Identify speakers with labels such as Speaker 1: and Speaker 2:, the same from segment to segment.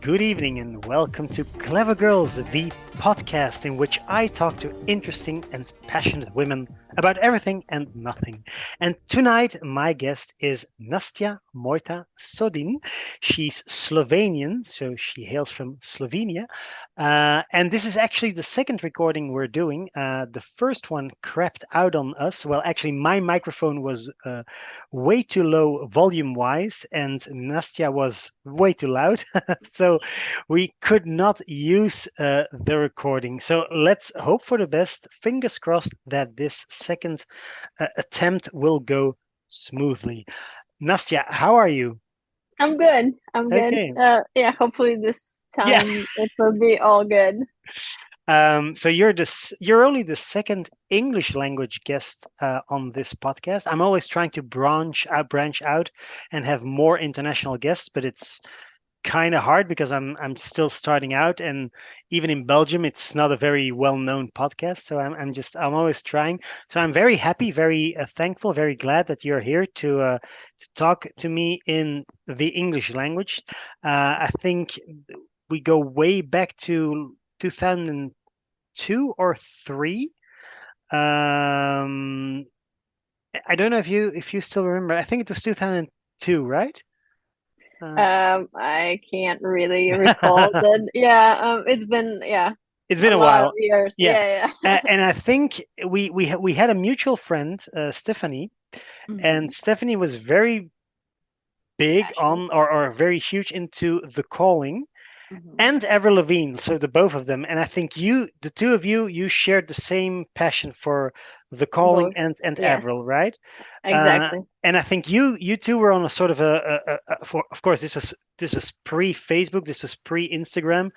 Speaker 1: Good evening and welcome to Clever Girls, the podcast in which I talk to interesting and passionate women about everything and nothing. And tonight, my guest is Nastja Sodin. She's Slovenian, so she hails from Slovenia. And this is actually the second recording we're doing. The first one crapped out on us. Well, actually, my microphone was way too low volume-wise, and Nastja was way too loud. So we could not use the recording. So let's hope for the best. Fingers crossed that this second attempt will go smoothly. Nastja, how are you?
Speaker 2: I'm good. I'm good.
Speaker 1: Okay.
Speaker 2: Yeah, hopefully this
Speaker 1: Yeah.
Speaker 2: time it will be all good.
Speaker 1: So you're only the second English language guest on this podcast. I'm always trying to branch out and have more international guests, but it's kind of hard because I'm still starting out, and even in Belgium it's not a very well-known podcast, so I'm always trying. So I'm very happy, very thankful, very glad that you're here to talk to me in the English language. I think we go way back to 2002 or 3. I don't know if you still remember. I think it was 2002, right? uh,
Speaker 2: I can't really recall that. Yeah, it's been
Speaker 1: it's
Speaker 2: a
Speaker 1: been a
Speaker 2: lot of
Speaker 1: while.
Speaker 2: years.
Speaker 1: Yeah.
Speaker 2: Yeah, yeah.
Speaker 1: And I think we had a mutual friend, Stephanie, and
Speaker 2: Mhm.
Speaker 1: Stephanie was very big
Speaker 2: Passionate.
Speaker 1: on, or very huge into The Calling
Speaker 2: Hmm.
Speaker 1: and Avril Lavigne, so the both of them. And I think the two of you shared the same passion for The Calling
Speaker 2: Both.
Speaker 1: and
Speaker 2: Yes,
Speaker 1: Avril, right? Uh,
Speaker 2: exactly.
Speaker 1: and I think you two were on a sort of for, of course, this was pre-Facebook, this was pre-Instagram.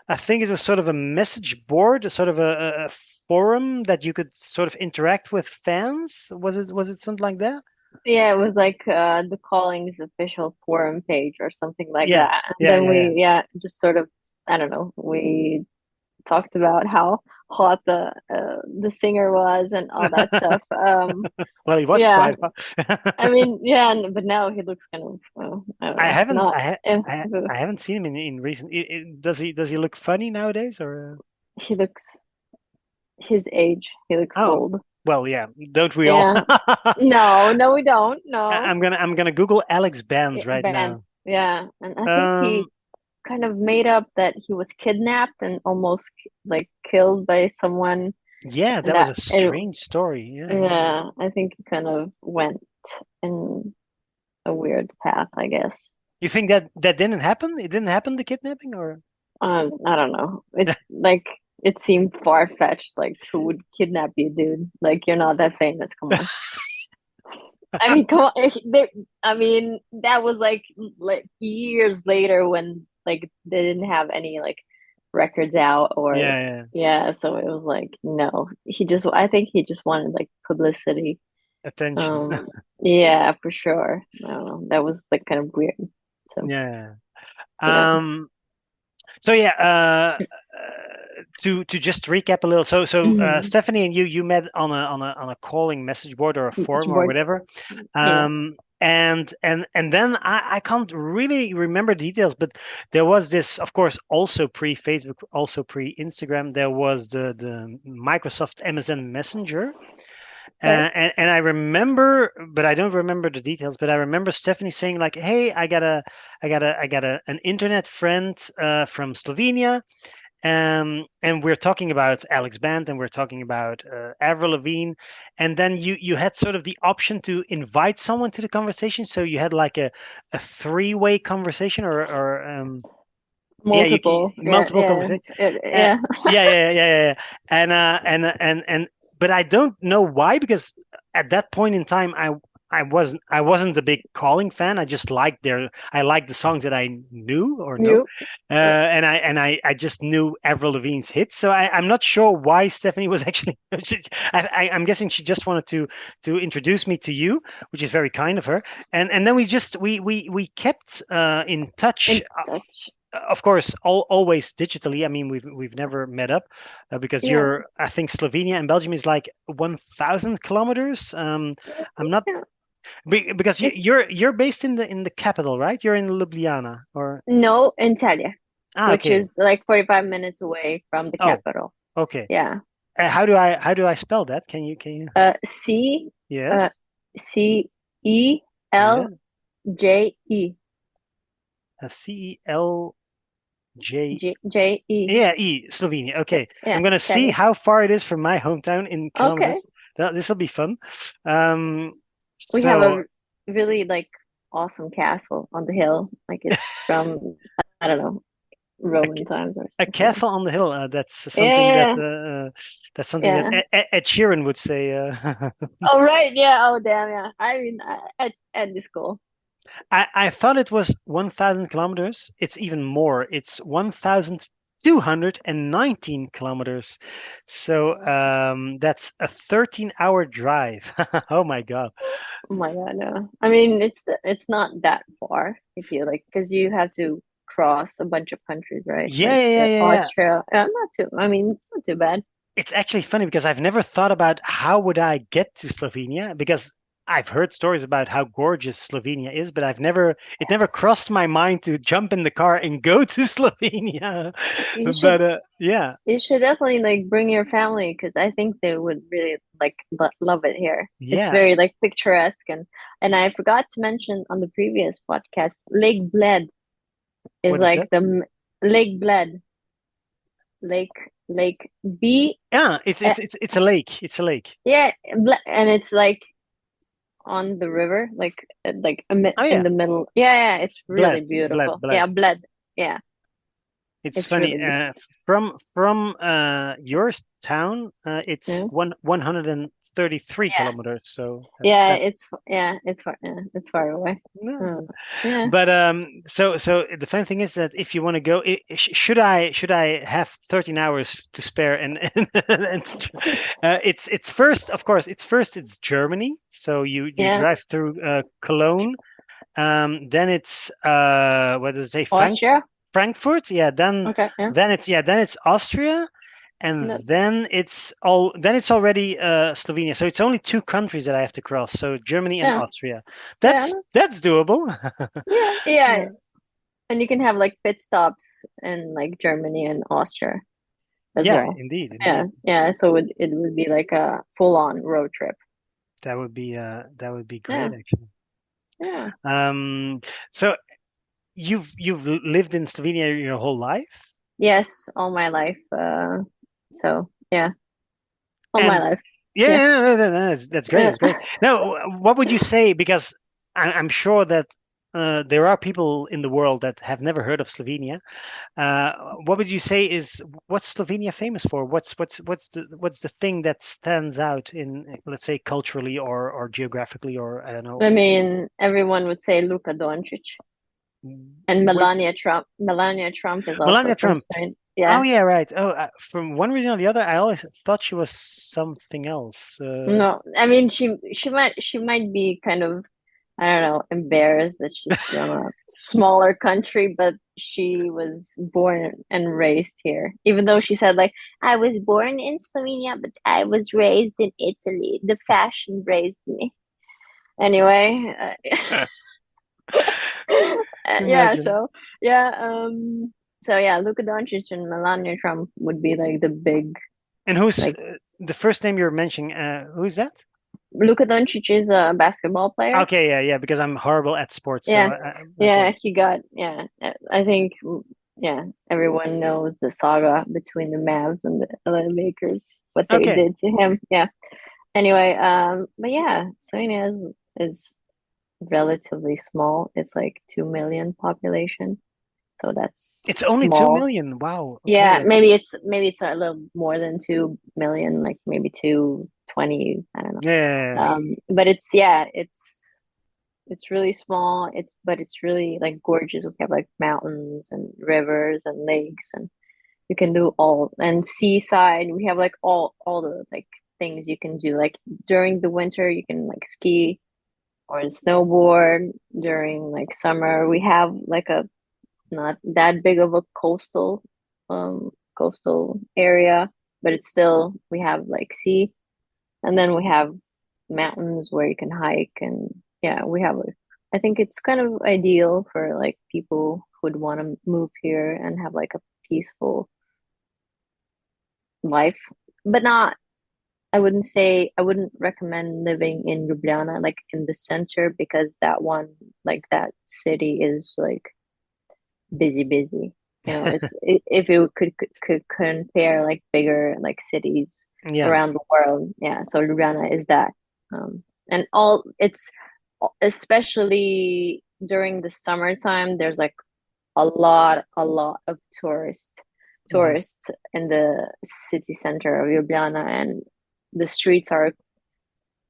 Speaker 1: I think it was sort of a message board, a sort of a forum that you could sort of interact with fans. Was it something like that?
Speaker 2: Yeah, it was like the Callings official forum page or something like
Speaker 1: Yeah,
Speaker 2: that. And
Speaker 1: yeah,
Speaker 2: then
Speaker 1: yeah, yeah.
Speaker 2: just sort of, I don't know, we talked about how hot the singer was and all that stuff.
Speaker 1: Well, he was
Speaker 2: Yeah,
Speaker 1: quite hot.
Speaker 2: I mean, yeah, but now he looks kind of, I don't
Speaker 1: I
Speaker 2: know,
Speaker 1: haven't
Speaker 2: not.
Speaker 1: I haven't seen him in recent. Does he look funny nowadays or?
Speaker 2: He looks his age. He looks
Speaker 1: Oh,
Speaker 2: old.
Speaker 1: well, yeah. Don't we all?
Speaker 2: Yeah. No, no, we don't. No.
Speaker 1: I'm gonna Google Alex
Speaker 2: Yeah,
Speaker 1: Band right
Speaker 2: Ben.
Speaker 1: now.
Speaker 2: Yeah, and I think
Speaker 1: Um,
Speaker 2: he kind of made up that he was kidnapped and almost like killed by someone,
Speaker 1: yeah,
Speaker 2: and
Speaker 1: that was
Speaker 2: that
Speaker 1: a
Speaker 2: it.
Speaker 1: strange story. Yeah, yeah.
Speaker 2: Yeah, I think he kind of went in a weird path, I guess.
Speaker 1: You think that didn't happen? It didn't happen, the kidnapping, or?
Speaker 2: I don't know. It like it seemed far-fetched. Like, who would kidnap you, dude? Like, you're not that famous. Come on. I mean, come on. I mean, that was like years later when like they didn't have any like records out or
Speaker 1: Yeah, yeah.
Speaker 2: yeah. So it was like no. I think he just wanted like publicity.
Speaker 1: Attention.
Speaker 2: Um, yeah, for sure. I don't know. That was like kind of weird. So
Speaker 1: Yeah.
Speaker 2: yeah.
Speaker 1: Um. So yeah. To just recap a little. So
Speaker 2: Mhm.
Speaker 1: Stephanie and you met on a calling message board or a forum or
Speaker 2: Board.
Speaker 1: whatever.
Speaker 2: Yeah.
Speaker 1: And then I can't really remember details, but there was this, of course, also pre-Facebook, also pre-Instagram. There was the Microsoft MSN Messenger.
Speaker 2: Okay.
Speaker 1: And I remember, but I don't remember the details. But I remember Stephanie saying like, "Hey, I got an internet friend from Slovenia, and we're talking about Alex Band, and we're talking about Avril Lavigne, and then you had sort of the option to invite someone to the conversation. So you had like a three-way conversation, or yeah,
Speaker 2: Multiple. Yeah.
Speaker 1: multiple
Speaker 2: Yeah.
Speaker 1: conversations. Uh,
Speaker 2: Yeah.
Speaker 1: yeah. And but I don't know why, because at that point in time, I wasn't a big Calling fan. I liked the songs that I knew or know,
Speaker 2: You.
Speaker 1: and I just knew Avril Lavigne's hits. So I'm not sure why Stephanie was actually. I'm guessing she just wanted to introduce me to you, which is very kind of her. And then we kept in touch,
Speaker 2: In touch.
Speaker 1: of course, always digitally. I mean, we've never met up, because
Speaker 2: Yeah.
Speaker 1: I think Slovenia and Belgium is like 1,000 kilometers. I'm not
Speaker 2: Yeah.
Speaker 1: because
Speaker 2: It's
Speaker 1: you're based in the capital, right? You're in Ljubljana, or
Speaker 2: no in Celje. which
Speaker 1: Okay.
Speaker 2: is like 45 minutes away from the
Speaker 1: Oh,
Speaker 2: capital.
Speaker 1: okay.
Speaker 2: Yeah.
Speaker 1: How do I spell that? Can you?
Speaker 2: C uh
Speaker 1: Yes.
Speaker 2: CELJE.
Speaker 1: Yeah. CELJ.
Speaker 2: J E.
Speaker 1: Yeah, Slovenia. Okay.
Speaker 2: Yeah,
Speaker 1: I'm gonna see
Speaker 2: Celje.
Speaker 1: how far it is from my hometown in kilometers.
Speaker 2: Okay.
Speaker 1: This will be fun. Um,
Speaker 2: We have
Speaker 1: so
Speaker 2: a really like awesome castle on the hill. Like it's from, I don't know,
Speaker 1: a,
Speaker 2: Roman times or
Speaker 1: a
Speaker 2: something.
Speaker 1: castle on the hill.
Speaker 2: Yeah,
Speaker 1: That's something that
Speaker 2: yeah.
Speaker 1: Ed Sheeran would say.
Speaker 2: Oh right, yeah. Oh damn, yeah. I mean, at the school.
Speaker 1: I thought it was 1,000 kilometers. It's even more. It's 1,219 kilometers. So that's a 13-hour drive. Oh my God.
Speaker 2: Oh my God, no. I mean, it's not that far if you like, because you have to cross a bunch of countries, right?
Speaker 1: Yeah,
Speaker 2: Like
Speaker 1: yeah, yeah, yeah, yeah.
Speaker 2: Austria. Not too. I mean, it's not too bad.
Speaker 1: It's actually funny because I've never thought about how would I get to Slovenia because I've heard stories about how gorgeous Slovenia is, but it never
Speaker 2: Yes,
Speaker 1: crossed my mind to jump in the car and go to Slovenia.
Speaker 2: you should.
Speaker 1: But yeah,
Speaker 2: You should definitely like bring your family because I think they would really like love it here. It's
Speaker 1: yeah.
Speaker 2: very like picturesque and I forgot to mention on the previous podcast, Lake Bled is
Speaker 1: What is
Speaker 2: like
Speaker 1: that?
Speaker 2: Lake Bled, Lake B.
Speaker 1: Yeah, it's a lake. It's a lake.
Speaker 2: Yeah, and it's like on the river,
Speaker 1: Oh
Speaker 2: in
Speaker 1: yeah,
Speaker 2: the middle. Yeah, yeah, it's really
Speaker 1: Bled, Bled,
Speaker 2: beautiful.
Speaker 1: Bled.
Speaker 2: Yeah, Bled. Yeah,
Speaker 1: It's
Speaker 2: it's
Speaker 1: funny.
Speaker 2: really beautiful.
Speaker 1: From your town, it's
Speaker 2: Yeah,
Speaker 1: 133
Speaker 2: yeah,
Speaker 1: kilometers. So
Speaker 2: yeah.
Speaker 1: that's
Speaker 2: It's far. Yeah, it's far away.
Speaker 1: no.
Speaker 2: Yeah.
Speaker 1: But so the funny thing is that if you want to go, should I have 13 hours to spare it's first, of course, it's Germany. So you
Speaker 2: Yeah,
Speaker 1: drive through Cologne. Then it's what does it say?
Speaker 2: Austria.
Speaker 1: Frankfurt. Yeah. Then
Speaker 2: Okay, yeah.
Speaker 1: then it's yeah. Then it's Austria, and
Speaker 2: No,
Speaker 1: then it's already Slovenia. So it's only two countries that I have to cross. So Germany and
Speaker 2: yeah,
Speaker 1: Austria.
Speaker 2: yeah,
Speaker 1: That's doable.
Speaker 2: yeah, yeah.
Speaker 1: Yeah.
Speaker 2: And you can have like pit stops in like Germany and Austria as
Speaker 1: Yeah,
Speaker 2: well.
Speaker 1: indeed,
Speaker 2: Yeah,
Speaker 1: indeed.
Speaker 2: yeah. So it would be like a full-on road trip.
Speaker 1: That would be
Speaker 2: Yeah,
Speaker 1: great actually.
Speaker 2: yeah.
Speaker 1: So you've lived in Slovenia your whole life,
Speaker 2: Yes, all my life. So yeah, all my
Speaker 1: and
Speaker 2: life.
Speaker 1: yeah,
Speaker 2: Yeah,
Speaker 1: yeah, no, no, no, that's great.
Speaker 2: yeah.
Speaker 1: That's great. Now, what would you say? Because I'm sure that there are people in the world that have never heard of Slovenia. Uh, what would you say is what's Slovenia famous for? What's the thing that stands out in, let's say, culturally or geographically, or I don't know.
Speaker 2: I mean, everyone would say Luka Dončić and
Speaker 1: What
Speaker 2: Melania Trump. Melania Trump is
Speaker 1: Melania
Speaker 2: also from
Speaker 1: Trump?
Speaker 2: Spain.
Speaker 1: Oh
Speaker 2: Yeah.
Speaker 1: yeah, right. Oh, from one reason or the other, I always thought she was something else.
Speaker 2: No, I mean she might be kind of, I don't know, embarrassed that she's from a smaller country, but she was born and raised here. Even though she said like I was born in Slovenia, but I was raised in Italy. The fashion raised me. Anyway, yeah.
Speaker 1: Imagine.
Speaker 2: Yeah, so yeah, Luka Doncic and Melania Trump would be like the big
Speaker 1: And who's
Speaker 2: like
Speaker 1: the first name you're mentioning? Who's that?
Speaker 2: Luka Doncic is a basketball player.
Speaker 1: Okay, yeah, yeah, because I'm horrible at sports. So
Speaker 2: Yeah,
Speaker 1: okay,
Speaker 2: yeah, he got yeah. I think yeah, everyone knows the saga between the Mavs and the LA Lakers, what they
Speaker 1: okay.
Speaker 2: did to him. Yeah. Anyway, but yeah, Slovenia is relatively small. It's like 2 million population, so that's
Speaker 1: It's only two
Speaker 2: small.
Speaker 1: million. Wow.
Speaker 2: Yeah,
Speaker 1: Okay.
Speaker 2: maybe it's a little more than 2 million, like maybe 220. I don't know.
Speaker 1: Yeah.
Speaker 2: But it's yeah, it's really small. It's really like gorgeous. We have like mountains and rivers and lakes, and you can do all and seaside. We have like all the like things you can do. Like during the winter, you can like ski or snowboard. During like summer, we have like a not that big of a coastal area, but it's still we have like sea, and then we have mountains where you can hike, and yeah, we have like I think it's kind of ideal for like people would want to move here and have like a peaceful life, but not. I wouldn't recommend living in Ljubljana, like in the center, because that city is like busy. If you could compare like bigger like cities
Speaker 1: Yeah.
Speaker 2: around the world, yeah. So Ljubljana is that, and all it's especially during the summertime. There's like a lot of tourists in the city center of Ljubljana, and the streets are,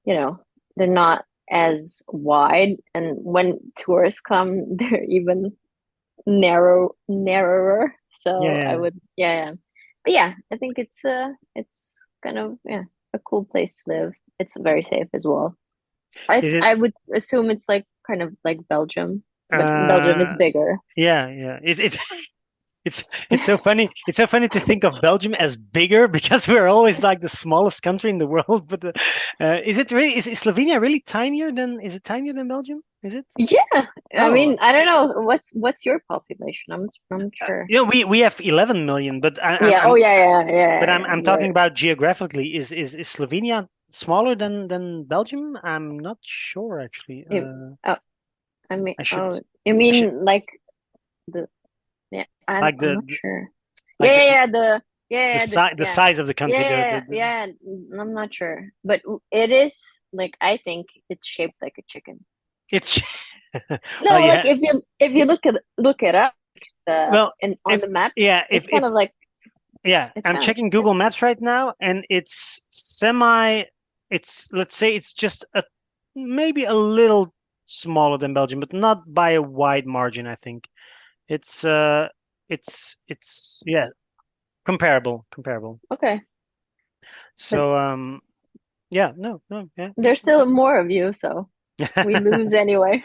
Speaker 2: they're not as wide, and when tourists come, they're even narrower. So
Speaker 1: Yeah.
Speaker 2: I would, yeah. But yeah, I think it's kind of, yeah, a cool place to live. It's very safe as well.
Speaker 1: Is it?
Speaker 2: I would assume it's like kind of like Belgium, but Belgium is
Speaker 1: Uh,
Speaker 2: bigger.
Speaker 1: yeah. It's so funny. It's so funny to think of Belgium as bigger because we're always like the smallest country in the world. But is it really? Is Slovenia really tinier than? Is it tinier than Belgium? Is it?
Speaker 2: Yeah, I
Speaker 1: Oh,
Speaker 2: mean, I don't know what's your population. I'm not sure.
Speaker 1: we have 11 million, but
Speaker 2: Yeah. Oh, yeah.
Speaker 1: I'm talking about geographically. Is Slovenia smaller than Belgium? I'm not sure actually.
Speaker 2: Oh, I mean,
Speaker 1: I should
Speaker 2: oh, you
Speaker 1: I should
Speaker 2: mean like the yeah?
Speaker 1: like
Speaker 2: I'm not sure.
Speaker 1: like the
Speaker 2: Yeah,
Speaker 1: size of the country.
Speaker 2: yeah. I'm not sure, but it is like, I think it's shaped like a chicken.
Speaker 1: It's well,
Speaker 2: No, like
Speaker 1: yeah.
Speaker 2: if you look it up,
Speaker 1: Well,
Speaker 2: and on
Speaker 1: if
Speaker 2: the map,
Speaker 1: yeah,
Speaker 2: it's kind of like
Speaker 1: yeah,
Speaker 2: it's
Speaker 1: I'm
Speaker 2: kind of
Speaker 1: checking Google Maps right now, and it's semi. It's let's say it's just maybe a little smaller than Belgium, but not by a wide margin. I think it's yeah, comparable.
Speaker 2: okay, but
Speaker 1: So yeah, no, yeah.
Speaker 2: there's still more of you, so we lose anyway.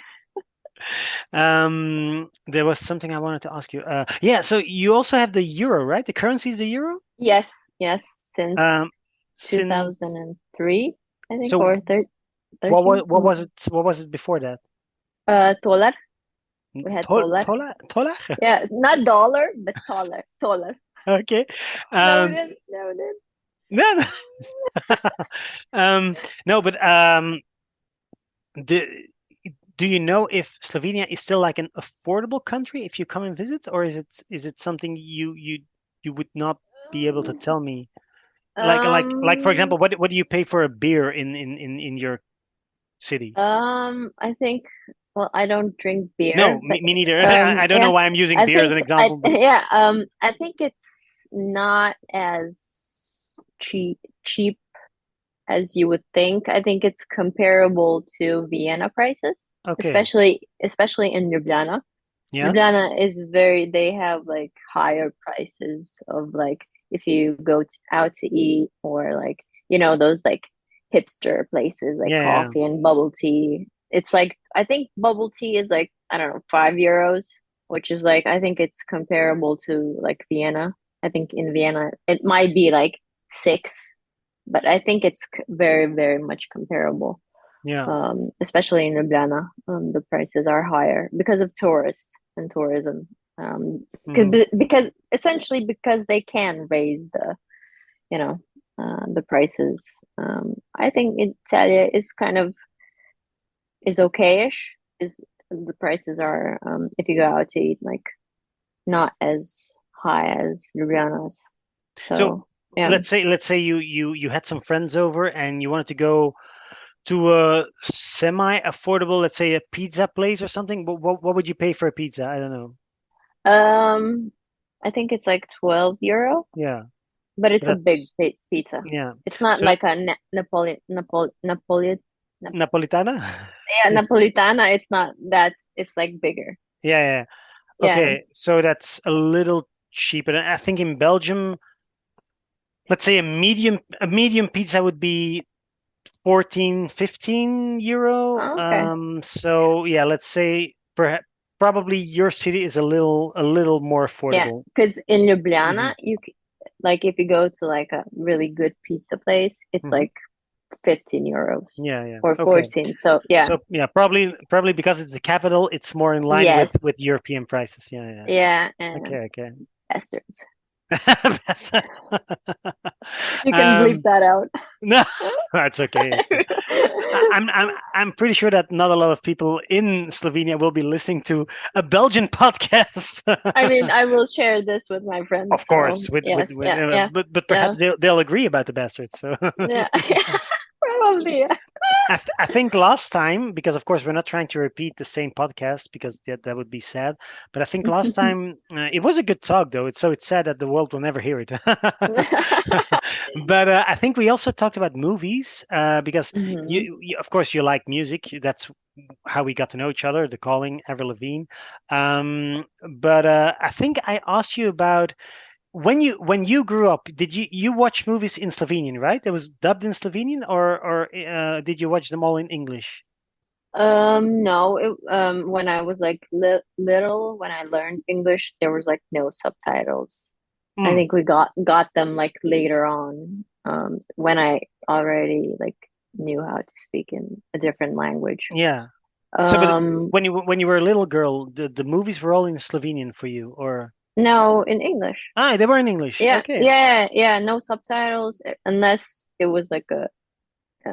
Speaker 1: There was something I wanted to ask you. Yeah, so you also have the euro, right? The currency is the euro.
Speaker 2: Yes, since
Speaker 1: Um, since
Speaker 2: 2003, I think,
Speaker 1: so,
Speaker 2: or 13.
Speaker 1: what was it before that?
Speaker 2: Dollar. We had dollar.
Speaker 1: Tola?
Speaker 2: Yeah, not dollar, but dollar.
Speaker 1: Okay.
Speaker 2: No, we
Speaker 1: Um,
Speaker 2: didn't. No, we didn't.
Speaker 1: no, no, but the, do you know if Slovenia is still like an affordable country if you come and visit, or is it something you would not be able to tell me? Like for example,
Speaker 2: Um,
Speaker 1: what do you pay for a beer in your city?
Speaker 2: I think. Well, I don't drink beer,
Speaker 1: No,
Speaker 2: but
Speaker 1: me neither. I don't know
Speaker 2: yeah,
Speaker 1: why I'm using
Speaker 2: I
Speaker 1: beer as
Speaker 2: think
Speaker 1: an example, but
Speaker 2: I think it's not as cheap as you would think. I think it's comparable to Vienna prices,
Speaker 1: okay.
Speaker 2: especially in Ljubljana.
Speaker 1: Yeah.
Speaker 2: Ljubljana is they have like higher prices of like if you go out to eat, or like, those like hipster places like
Speaker 1: Yeah.
Speaker 2: coffee and bubble tea. It's like, I think bubble tea is like, I don't know, €5, which is like, I think it's comparable to like Vienna. I think in Vienna it might be like six, but I think it's very, very much comparable.
Speaker 1: Yeah.
Speaker 2: Especially in Ljubljana, the prices are higher because of tourists and tourism.
Speaker 1: Hmm.
Speaker 2: Because essentially because they can raise you know, the prices. I think Celje is kind of is okayish. Is the prices are, if you go out to eat, like not as high as Ljubljana's.
Speaker 1: So
Speaker 2: So yeah.
Speaker 1: let's say you had some friends over and you wanted to go to a semi-affordable, let's say a pizza place or something. What would you pay for a pizza? I don't know.
Speaker 2: Um, I think it's like €12,
Speaker 1: Yeah.
Speaker 2: but
Speaker 1: So
Speaker 2: it's a big
Speaker 1: that's
Speaker 2: pizza.
Speaker 1: yeah.
Speaker 2: It's not
Speaker 1: So that,
Speaker 2: like a
Speaker 1: Napolitana?
Speaker 2: yeah, Napolitana. It's not that. It's like bigger.
Speaker 1: Yeah.
Speaker 2: Yeah.
Speaker 1: Okay. So that's a little cheaper. I think in Belgium, let's say a medium pizza would be 14, 15 euro.
Speaker 2: Oh, okay.
Speaker 1: So yeah, let's say perhaps probably your city is a little more
Speaker 2: Yeah,
Speaker 1: affordable.
Speaker 2: because in
Speaker 1: Hmm.
Speaker 2: Ljubljana, like if you go to like a really good pizza place, it's
Speaker 1: Hmm.
Speaker 2: like €15
Speaker 1: Yeah.
Speaker 2: or
Speaker 1: Okay.
Speaker 2: 14. So yeah,
Speaker 1: So yeah, probably because it's the capital, it's more in line with
Speaker 2: yes,
Speaker 1: European prices. Yeah.
Speaker 2: yeah, and
Speaker 1: Okay.
Speaker 2: bastards.
Speaker 1: That's-
Speaker 2: You can bleep
Speaker 1: um,
Speaker 2: that out.
Speaker 1: no, that's okay. I'm pretty sure that not a lot of people in Slovenia will be listening to a Belgian podcast.
Speaker 2: I mean, I will share this with my friends.
Speaker 1: Of
Speaker 2: So
Speaker 1: course,
Speaker 2: yes, yeah,
Speaker 1: but
Speaker 2: yeah,
Speaker 1: perhaps they'll agree about the bastards. So
Speaker 2: yeah, probably. Yeah.
Speaker 1: I think last time, because of course we're not trying to repeat the same podcast because that would be sad. But I think last time it was a good talk, though. It's sad that the world will never hear it. But I think we also talked about movies because
Speaker 2: Mhm.
Speaker 1: of course, you like music. That's how we got to know each other. The Calling, Avril Lavigne. But I think I asked you about when you grew up, did you watch movies in Slovenian, right? It was dubbed in Slovenian, or did you watch them all in English?
Speaker 2: No, when I was like little, when I learned English, there was like no subtitles. I
Speaker 1: Mm,
Speaker 2: think we got them like later on, when I already like knew how to speak in a different language.
Speaker 1: yeah. So, but
Speaker 2: Um,
Speaker 1: when you were a little girl, the movies were all in Slovenian for you, or
Speaker 2: no, in English.
Speaker 1: they were in English.
Speaker 2: Yeah,
Speaker 1: Okay.
Speaker 2: yeah, yeah, no subtitles unless it was like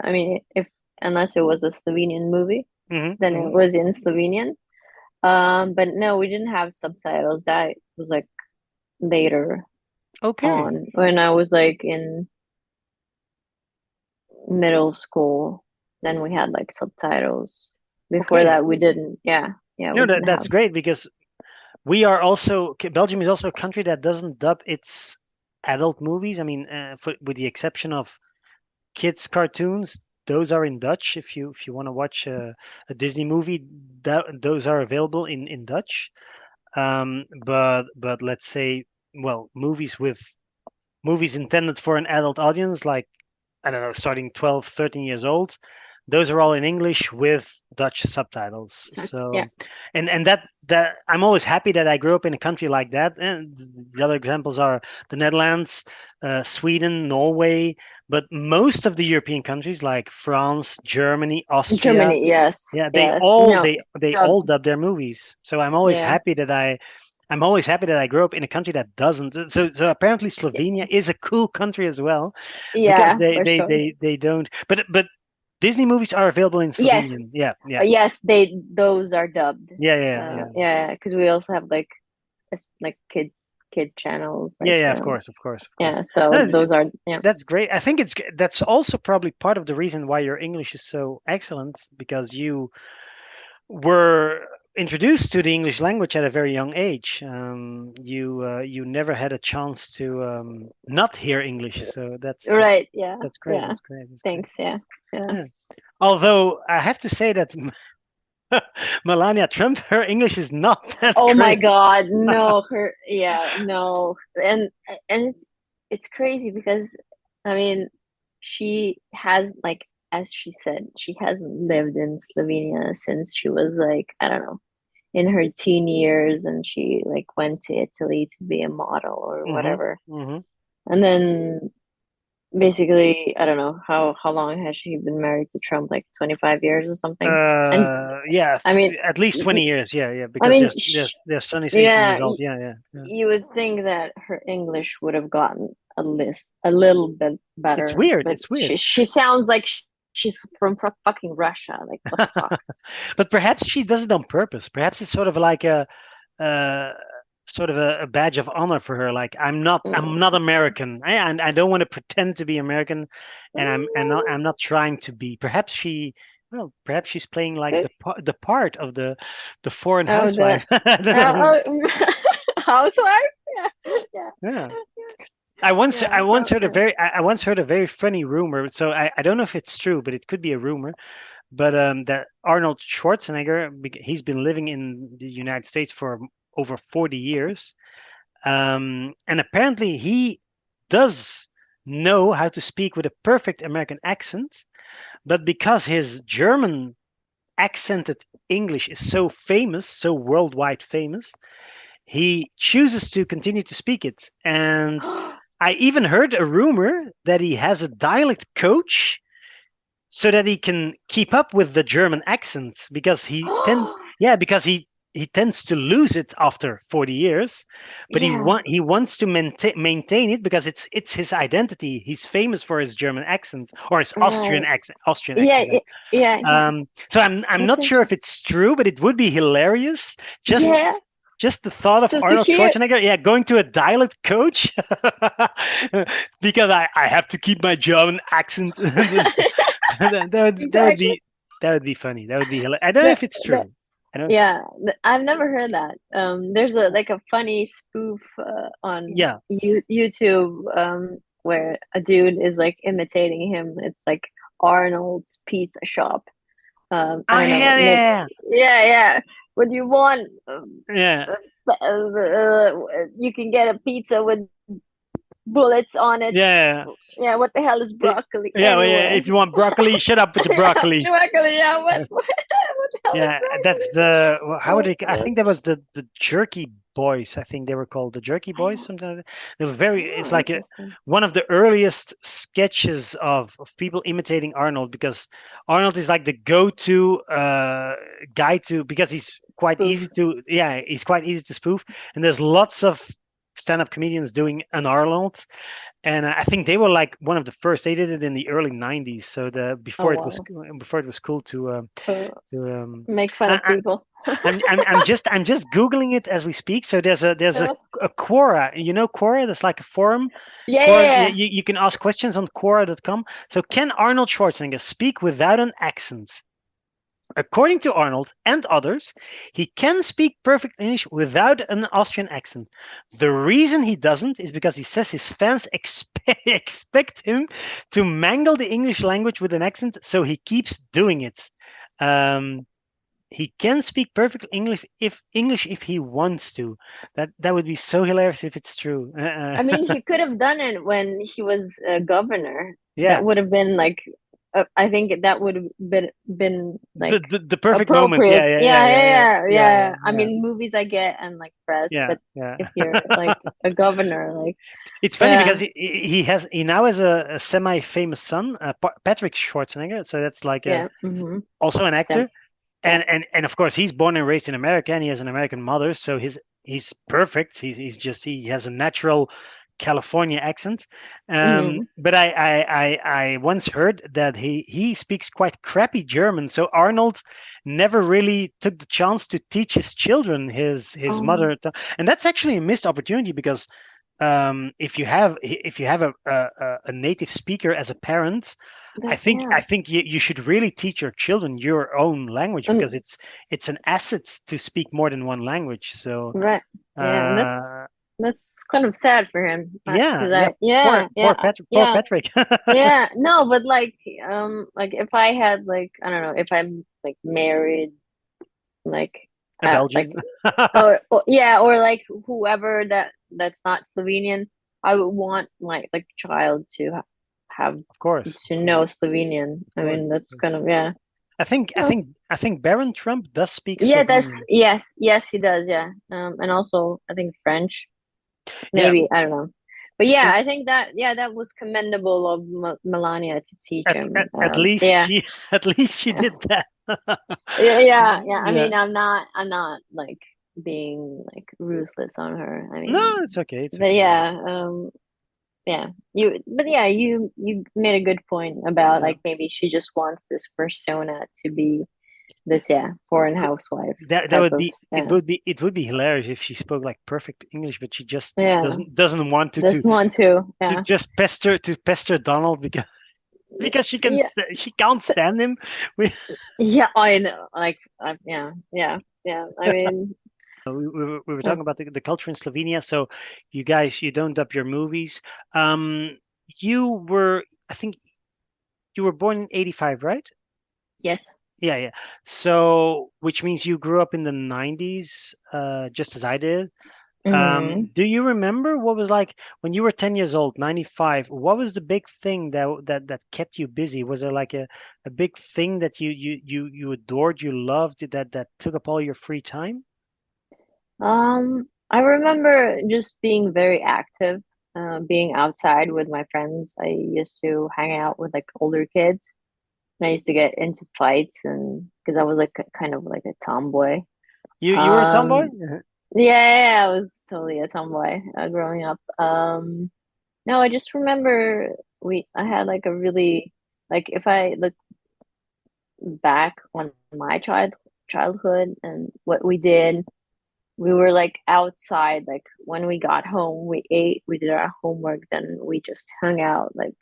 Speaker 2: I mean, if unless it was a Slovenian movie, then it was in Slovenian. But no, we didn't have subtitles. That was like later
Speaker 1: Okay.
Speaker 2: on when I was like in middle school. Then we had like subtitles. Before
Speaker 1: Okay.
Speaker 2: that, we didn't. Yeah, yeah,
Speaker 1: No,
Speaker 2: we didn't
Speaker 1: that's
Speaker 2: have.
Speaker 1: great because Belgium is also a country that doesn't dub its adult movies. I mean, with the exception of kids cartoons, those are in Dutch. If you want to watch a Disney movie, those are available in Dutch. But let's say, well, movies intended for an adult audience, like, I don't know, starting 12, 13 years old, those are all in English with Dutch subtitles.
Speaker 2: Yeah,
Speaker 1: So, and that I'm always happy that I grew up in a country like that. And the other examples are the Netherlands, Sweden, Norway, but most of the European countries like France, Germany, Austria,
Speaker 2: Germany. Yes,
Speaker 1: yeah, they
Speaker 2: yes.
Speaker 1: all
Speaker 2: No,
Speaker 1: they
Speaker 2: dub.
Speaker 1: all dub their movies. So
Speaker 2: Yeah,
Speaker 1: I'm always happy that I grew up in a country that doesn't. So apparently Slovenia is a cool country as well, because
Speaker 2: yeah, for sure.
Speaker 1: they don't. But Disney movies are available in
Speaker 2: Yes,
Speaker 1: Slovenian. Yeah.
Speaker 2: yes. Those are dubbed.
Speaker 1: Yeah.
Speaker 2: Yeah, because we also have like like kid channels like
Speaker 1: Yeah. Of course, of course, of
Speaker 2: yeah.
Speaker 1: course.
Speaker 2: So
Speaker 1: No,
Speaker 2: those are yeah.
Speaker 1: that's great. I think that's also probably part of the reason why your English is so excellent, because you were introduced to the English language at a very young age. You never had a chance to not hear English, so
Speaker 2: Right. Yeah.
Speaker 1: that's great.
Speaker 2: Yeah.
Speaker 1: That's great. That's great.
Speaker 2: Thanks. Yeah. Yeah.
Speaker 1: Yeah. Although I have to say that Melania Trump, her English is not that
Speaker 2: Oh my
Speaker 1: great.
Speaker 2: God. No, her. Yeah. No. And it's crazy because I mean, she has like as she said, she hasn't lived in Slovenia since she was like I don't know in her teen years, and she like went to Italy to be a model or
Speaker 1: Hmm.
Speaker 2: whatever.
Speaker 1: Hmm.
Speaker 2: And then basically, I don't know how long has she been married to Trump? Like 25 years or something. And
Speaker 1: Yeah,
Speaker 2: I mean,
Speaker 1: at least 20 years. Yeah,
Speaker 2: I
Speaker 1: because
Speaker 2: mean,
Speaker 1: their son is 18
Speaker 2: yeah,
Speaker 1: years old. Yeah.
Speaker 2: you would think that her English would have gotten a little bit
Speaker 1: It's
Speaker 2: better,
Speaker 1: weird.
Speaker 2: but
Speaker 1: It's weird.
Speaker 2: she sounds like she's from fucking Russia. Like what the fuck?
Speaker 1: But perhaps she does it on purpose. Perhaps it's sort of like uh, a badge of honor for her. Like, I'm not American, and I don't want to pretend to be American, and I'm not trying to be. Perhaps she's playing like
Speaker 2: Good.
Speaker 1: the part of the foreign
Speaker 2: Oh,
Speaker 1: housewife. I don't know.
Speaker 2: housewife? Yeah, yeah,
Speaker 1: Yeah. I once heard a
Speaker 2: probably.
Speaker 1: I once heard a very funny rumor. So I don't know if it's true, but it could be a rumor. But that Arnold Schwarzenegger, he's been living in the United States for over 40 years, and apparently he does know how to speak with a perfect American accent. But because his German accented English is so famous, so worldwide famous, he chooses to continue to speak it. And I even heard a rumor that he has a dialect coach so that he can keep up with the German accent, because he tends to lose it after 40 years, but
Speaker 2: Yeah,
Speaker 1: he wants to maintain it because it's his identity. He's famous for his German accent, or his
Speaker 2: right.
Speaker 1: Austrian
Speaker 2: Yeah,
Speaker 1: accent.
Speaker 2: yeah.
Speaker 1: So I'm
Speaker 2: That's
Speaker 1: not sure if
Speaker 2: interesting.
Speaker 1: it's true, but it would be hilarious. Just
Speaker 2: Yeah,
Speaker 1: just the thought of
Speaker 2: just to
Speaker 1: Arnold
Speaker 2: hear.
Speaker 1: Schwarzenegger, yeah, going to a dialect coach because I have to keep my German accent.
Speaker 2: Exactly.
Speaker 1: That would be funny. That would be hilarious. I don't know
Speaker 2: That,
Speaker 1: if it's
Speaker 2: that,
Speaker 1: true. I don't.
Speaker 2: yeah, I've never heard that. There's a like a funny spoof on
Speaker 1: Yeah.
Speaker 2: YouTube where a dude is like imitating him. It's like Arnold's Pizza Shop. I
Speaker 1: Oh
Speaker 2: don't know,
Speaker 1: yeah,
Speaker 2: maybe.
Speaker 1: yeah,
Speaker 2: Yeah, yeah. What do you want?
Speaker 1: yeah,
Speaker 2: You can get a pizza with bullets on it.
Speaker 1: yeah,
Speaker 2: Yeah, what the hell is
Speaker 1: yeah.
Speaker 2: broccoli
Speaker 1: Yeah, well, yeah.
Speaker 2: anyway?
Speaker 1: If you want broccoli, shut up with the
Speaker 2: Yeah,
Speaker 1: broccoli.
Speaker 2: broccoli. Yeah, what the hell is
Speaker 1: Yeah, that's
Speaker 2: broccoli?
Speaker 1: the how would
Speaker 2: Oh
Speaker 1: it? I
Speaker 2: God.
Speaker 1: think that was the Jerky Boys. I think they were called the Jerky Boys. Something like that. They were very. It's
Speaker 2: Oh,
Speaker 1: like
Speaker 2: interesting.
Speaker 1: one of the earliest sketches of people imitating Arnold, because Arnold is like the go-to guy to, because he's quite
Speaker 2: Spoof.
Speaker 1: easy to, yeah, he's quite easy to spoof, and there's lots of stand-up comedians doing an Arnold, and I think they were like one of the first. They did it in the early '90s, so the
Speaker 2: Oh wow.
Speaker 1: before it was cool
Speaker 2: Uh,
Speaker 1: to
Speaker 2: make fun
Speaker 1: I,
Speaker 2: of people.
Speaker 1: I'm just googling it as we speak. So there's
Speaker 2: Yeah,
Speaker 1: a Quora. You know Quora? That's like a forum.
Speaker 2: yeah,
Speaker 1: Quora.
Speaker 2: yeah.
Speaker 1: You can ask questions on Quora.com. So can Arnold Schwarzenegger speak without an accent? According to Arnold and others, he can speak perfect English without an Austrian accent. The reason he doesn't is because he says his fans expect him to mangle the English language with an accent, so he keeps doing it. Um, he can speak perfect English if he wants to. That would be so hilarious if it's true.
Speaker 2: I mean, he could have done it when he was a governor.
Speaker 1: Yeah,
Speaker 2: That would have been like, I think that would have been like
Speaker 1: the perfect moment.
Speaker 2: appropriate.
Speaker 1: Yeah,
Speaker 2: Yeah. I mean, movies I get and like press,
Speaker 1: yeah,
Speaker 2: but
Speaker 1: yeah.
Speaker 2: if you're like a governor, like,
Speaker 1: It's funny
Speaker 2: yeah,
Speaker 1: because he now has a semi-famous son, Patrick Schwarzenegger. So that's like
Speaker 2: yeah,
Speaker 1: also an
Speaker 2: Sam,
Speaker 1: actor,
Speaker 2: yeah,
Speaker 1: and of course he's born and raised in America, and he has an American mother, so he's perfect. He has a natural California accent.
Speaker 2: hmm
Speaker 1: But I once heard that he speaks quite crappy German, so Arnold never really took the chance to teach his children his
Speaker 2: oh,
Speaker 1: mother tongue, and that's actually a missed opportunity, because if you have a native speaker as a parent,
Speaker 2: that,
Speaker 1: I
Speaker 2: yeah,
Speaker 1: think you should really teach your children your own language, because
Speaker 2: um,
Speaker 1: it's an asset to speak more than one language. So
Speaker 2: right, yeah, and
Speaker 1: uh,
Speaker 2: that's kind of sad for him
Speaker 1: yeah,
Speaker 2: because
Speaker 1: yeah.
Speaker 2: yeah,
Speaker 1: Poor
Speaker 2: yeah.
Speaker 1: Patrick.
Speaker 2: Yeah, no, but like if I had like I don't know if I'm like married, like
Speaker 1: A
Speaker 2: like
Speaker 1: Belgian.
Speaker 2: or yeah, or like whoever that's not Slovenian, I would want my child to have
Speaker 1: Of course,
Speaker 2: to know Slovenian.
Speaker 1: of
Speaker 2: I
Speaker 1: course.
Speaker 2: mean, that's kind of yeah. Oh,
Speaker 1: I think Baron Trump does speak
Speaker 2: yeah, that's
Speaker 1: Slovenian.
Speaker 2: yes, he does, yeah. And also I think French,
Speaker 1: Yeah,
Speaker 2: maybe I don't know. But yeah, I think that yeah, that was commendable of Melania to teach him.
Speaker 1: at least
Speaker 2: Yeah.
Speaker 1: she at least she
Speaker 2: Yeah.
Speaker 1: did that.
Speaker 2: Yeah. I
Speaker 1: Yeah.
Speaker 2: mean, I'm not like being like ruthless on her. I
Speaker 1: No,
Speaker 2: mean,
Speaker 1: it's okay. It's
Speaker 2: but
Speaker 1: okay.
Speaker 2: yeah, but yeah, you made a good point about
Speaker 1: Yeah.
Speaker 2: like maybe she just wants this persona to be this, yeah, foreign housewife
Speaker 1: That
Speaker 2: type
Speaker 1: would
Speaker 2: of,
Speaker 1: be
Speaker 2: yeah,
Speaker 1: it would be hilarious if she spoke like perfect English, but she just
Speaker 2: yeah,
Speaker 1: doesn't want
Speaker 2: this one too,
Speaker 1: to
Speaker 2: yeah,
Speaker 1: just pester Donald, because
Speaker 2: yeah,
Speaker 1: she can't
Speaker 2: so,
Speaker 1: stand him. We,
Speaker 2: yeah, I know, like, yeah. I mean,
Speaker 1: we were
Speaker 2: yeah.
Speaker 1: talking about the culture in Slovenia. So you guys, you don't dub your movies. Um, you were, I think you were born in '85, right?
Speaker 2: Yes.
Speaker 1: Yeah. So which means you grew up in the '90s, just as I did.
Speaker 2: hmm
Speaker 1: Do you remember what was like when you were 10 years old, 95? What was the big thing that kept you busy? Was there like a big thing that you adored, you loved, that took up all your free time?
Speaker 2: I remember just being very active, being outside with my friends. I used to hang out with like older kids. And I used to get into fights, and because I was like kind of like a tomboy.
Speaker 1: You were a tomboy?
Speaker 2: Um, yeah, I was totally a tomboy growing up. No, I just remember I had like a really like if I look back on my childhood and what we did, we were like outside. Like when we got home, we ate, we did our homework, then we just hung out like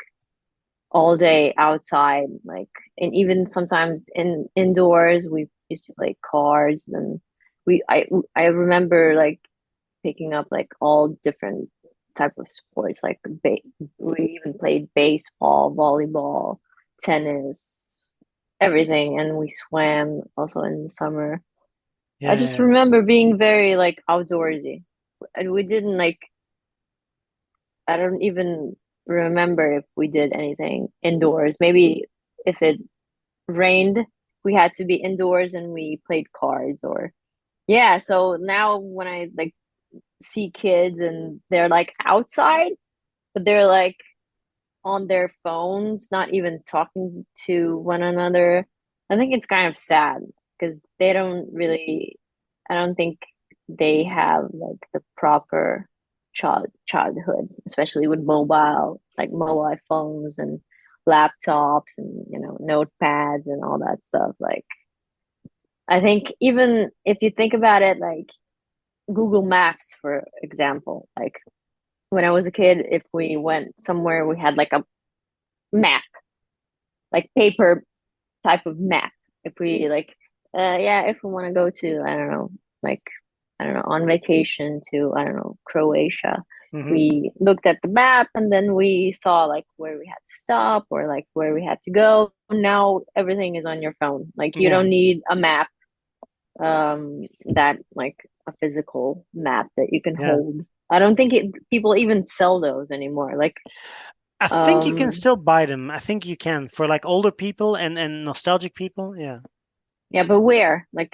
Speaker 2: all day outside. Like and even sometimes indoors, we used to play cards and I remember like picking up like all different type of sports like we even played baseball, volleyball, tennis, everything, and we swam also in the summer. I
Speaker 1: Yeah,
Speaker 2: just
Speaker 1: yeah.
Speaker 2: remember being very like outdoorsy, and we didn't like, I don't even remember if we did anything indoors. Maybe if it rained we had to be indoors and we played cards or yeah. So now when I like see kids and they're like outside, but they're like on their phones, not even talking to one another. I think it's kind of sad because they don't really, I don't think they have like the proper childhood, especially with mobile phones and laptops and notepads and all that stuff. Like I think even if you think about it, like Google Maps, for example, like when I was a kid, if we went somewhere, we had like a map, like paper type of map. If we like, yeah, if we want to go to, I don't know, like, I don't know, on vacation to, I don't know, Croatia,
Speaker 1: Hmm.
Speaker 2: we looked at the map and then we saw like where we had to stop or like where we had to go. Now everything is on your phone. Like you
Speaker 1: Yeah.
Speaker 2: don't need a map, that like a physical map that you can
Speaker 1: Yeah.
Speaker 2: hold. I don't think people even sell those anymore. Like,
Speaker 1: I think you can
Speaker 2: um,
Speaker 1: still buy them. I think you can for like older people and nostalgic people. Yeah.
Speaker 2: yeah, but where? Like,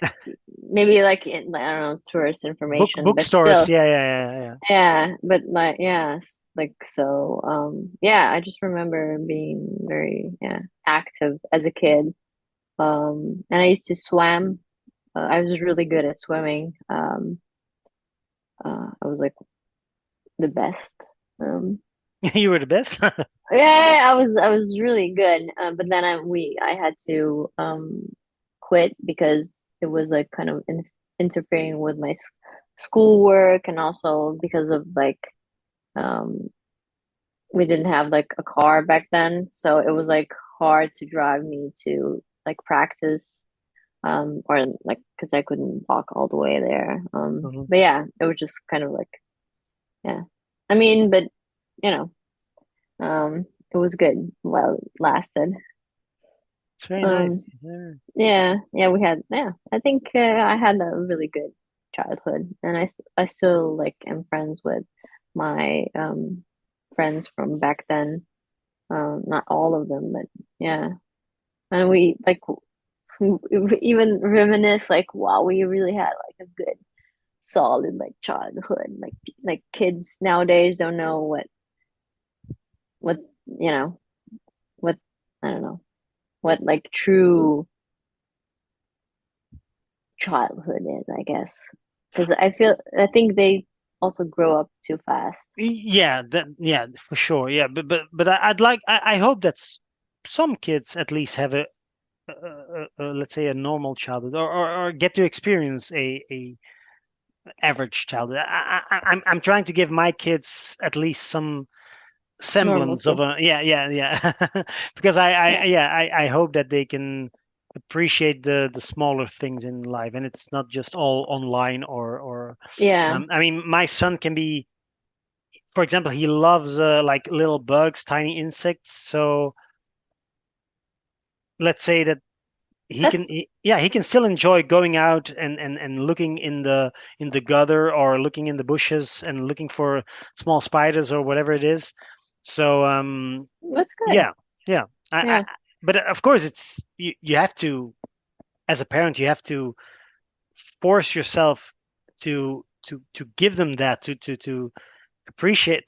Speaker 2: maybe like in, I don't know, tourist information, but
Speaker 1: Bookstores.
Speaker 2: still,
Speaker 1: Yeah, yeah, yeah,
Speaker 2: yeah, but like, yes, like, so, yeah, I just remember being very, yeah, active as a kid. And I used to swim. I was really good at swimming. I was like the best. Um,
Speaker 1: yeah. You were the best.
Speaker 2: yeah, I was really good. But then I had to quit because it was like kind of interfering with my schoolwork and also because of like um we didn't have like a car back then, so it was like hard to drive me to like practice or like because I couldn't walk all the way there.
Speaker 1: Mhm.
Speaker 2: But yeah, it was just kind of like yeah. I mean, but you know, it was good while it lasted.
Speaker 1: It's very
Speaker 2: Um,
Speaker 1: nice. Yeah.
Speaker 2: yeah, yeah, we had, yeah, I think I had a really good childhood, and I still like am friends with my friends from back then. Not all of them, but yeah, and we like we even reminisce like, wow, we really had like a good solid like childhood. Like kids nowadays don't know what you know what I don't know what like true childhood is, I guess. Because I think they also grow up too fast.
Speaker 1: Yeah, yeah, for sure. Yeah, but I hope that some kids at least have let's say a normal childhood or get to experience a average childhood. I'm trying to give my kids at least some semblance of
Speaker 2: Normalcy.
Speaker 1: a yeah because
Speaker 2: Yeah.
Speaker 1: I hope that they can appreciate the smaller things in life and it's not just all online or
Speaker 2: Yeah.
Speaker 1: I mean my son can be, for example, he loves like little bugs, tiny insects. So let's say that
Speaker 2: That's
Speaker 1: yeah, he can still enjoy going out and looking in the gutter or looking in the bushes and looking for small spiders or whatever it is. So
Speaker 2: that's good.
Speaker 1: yeah, yeah.
Speaker 2: Yeah.
Speaker 1: But of course, it's you have to, as a parent, you have to force yourself to give them that to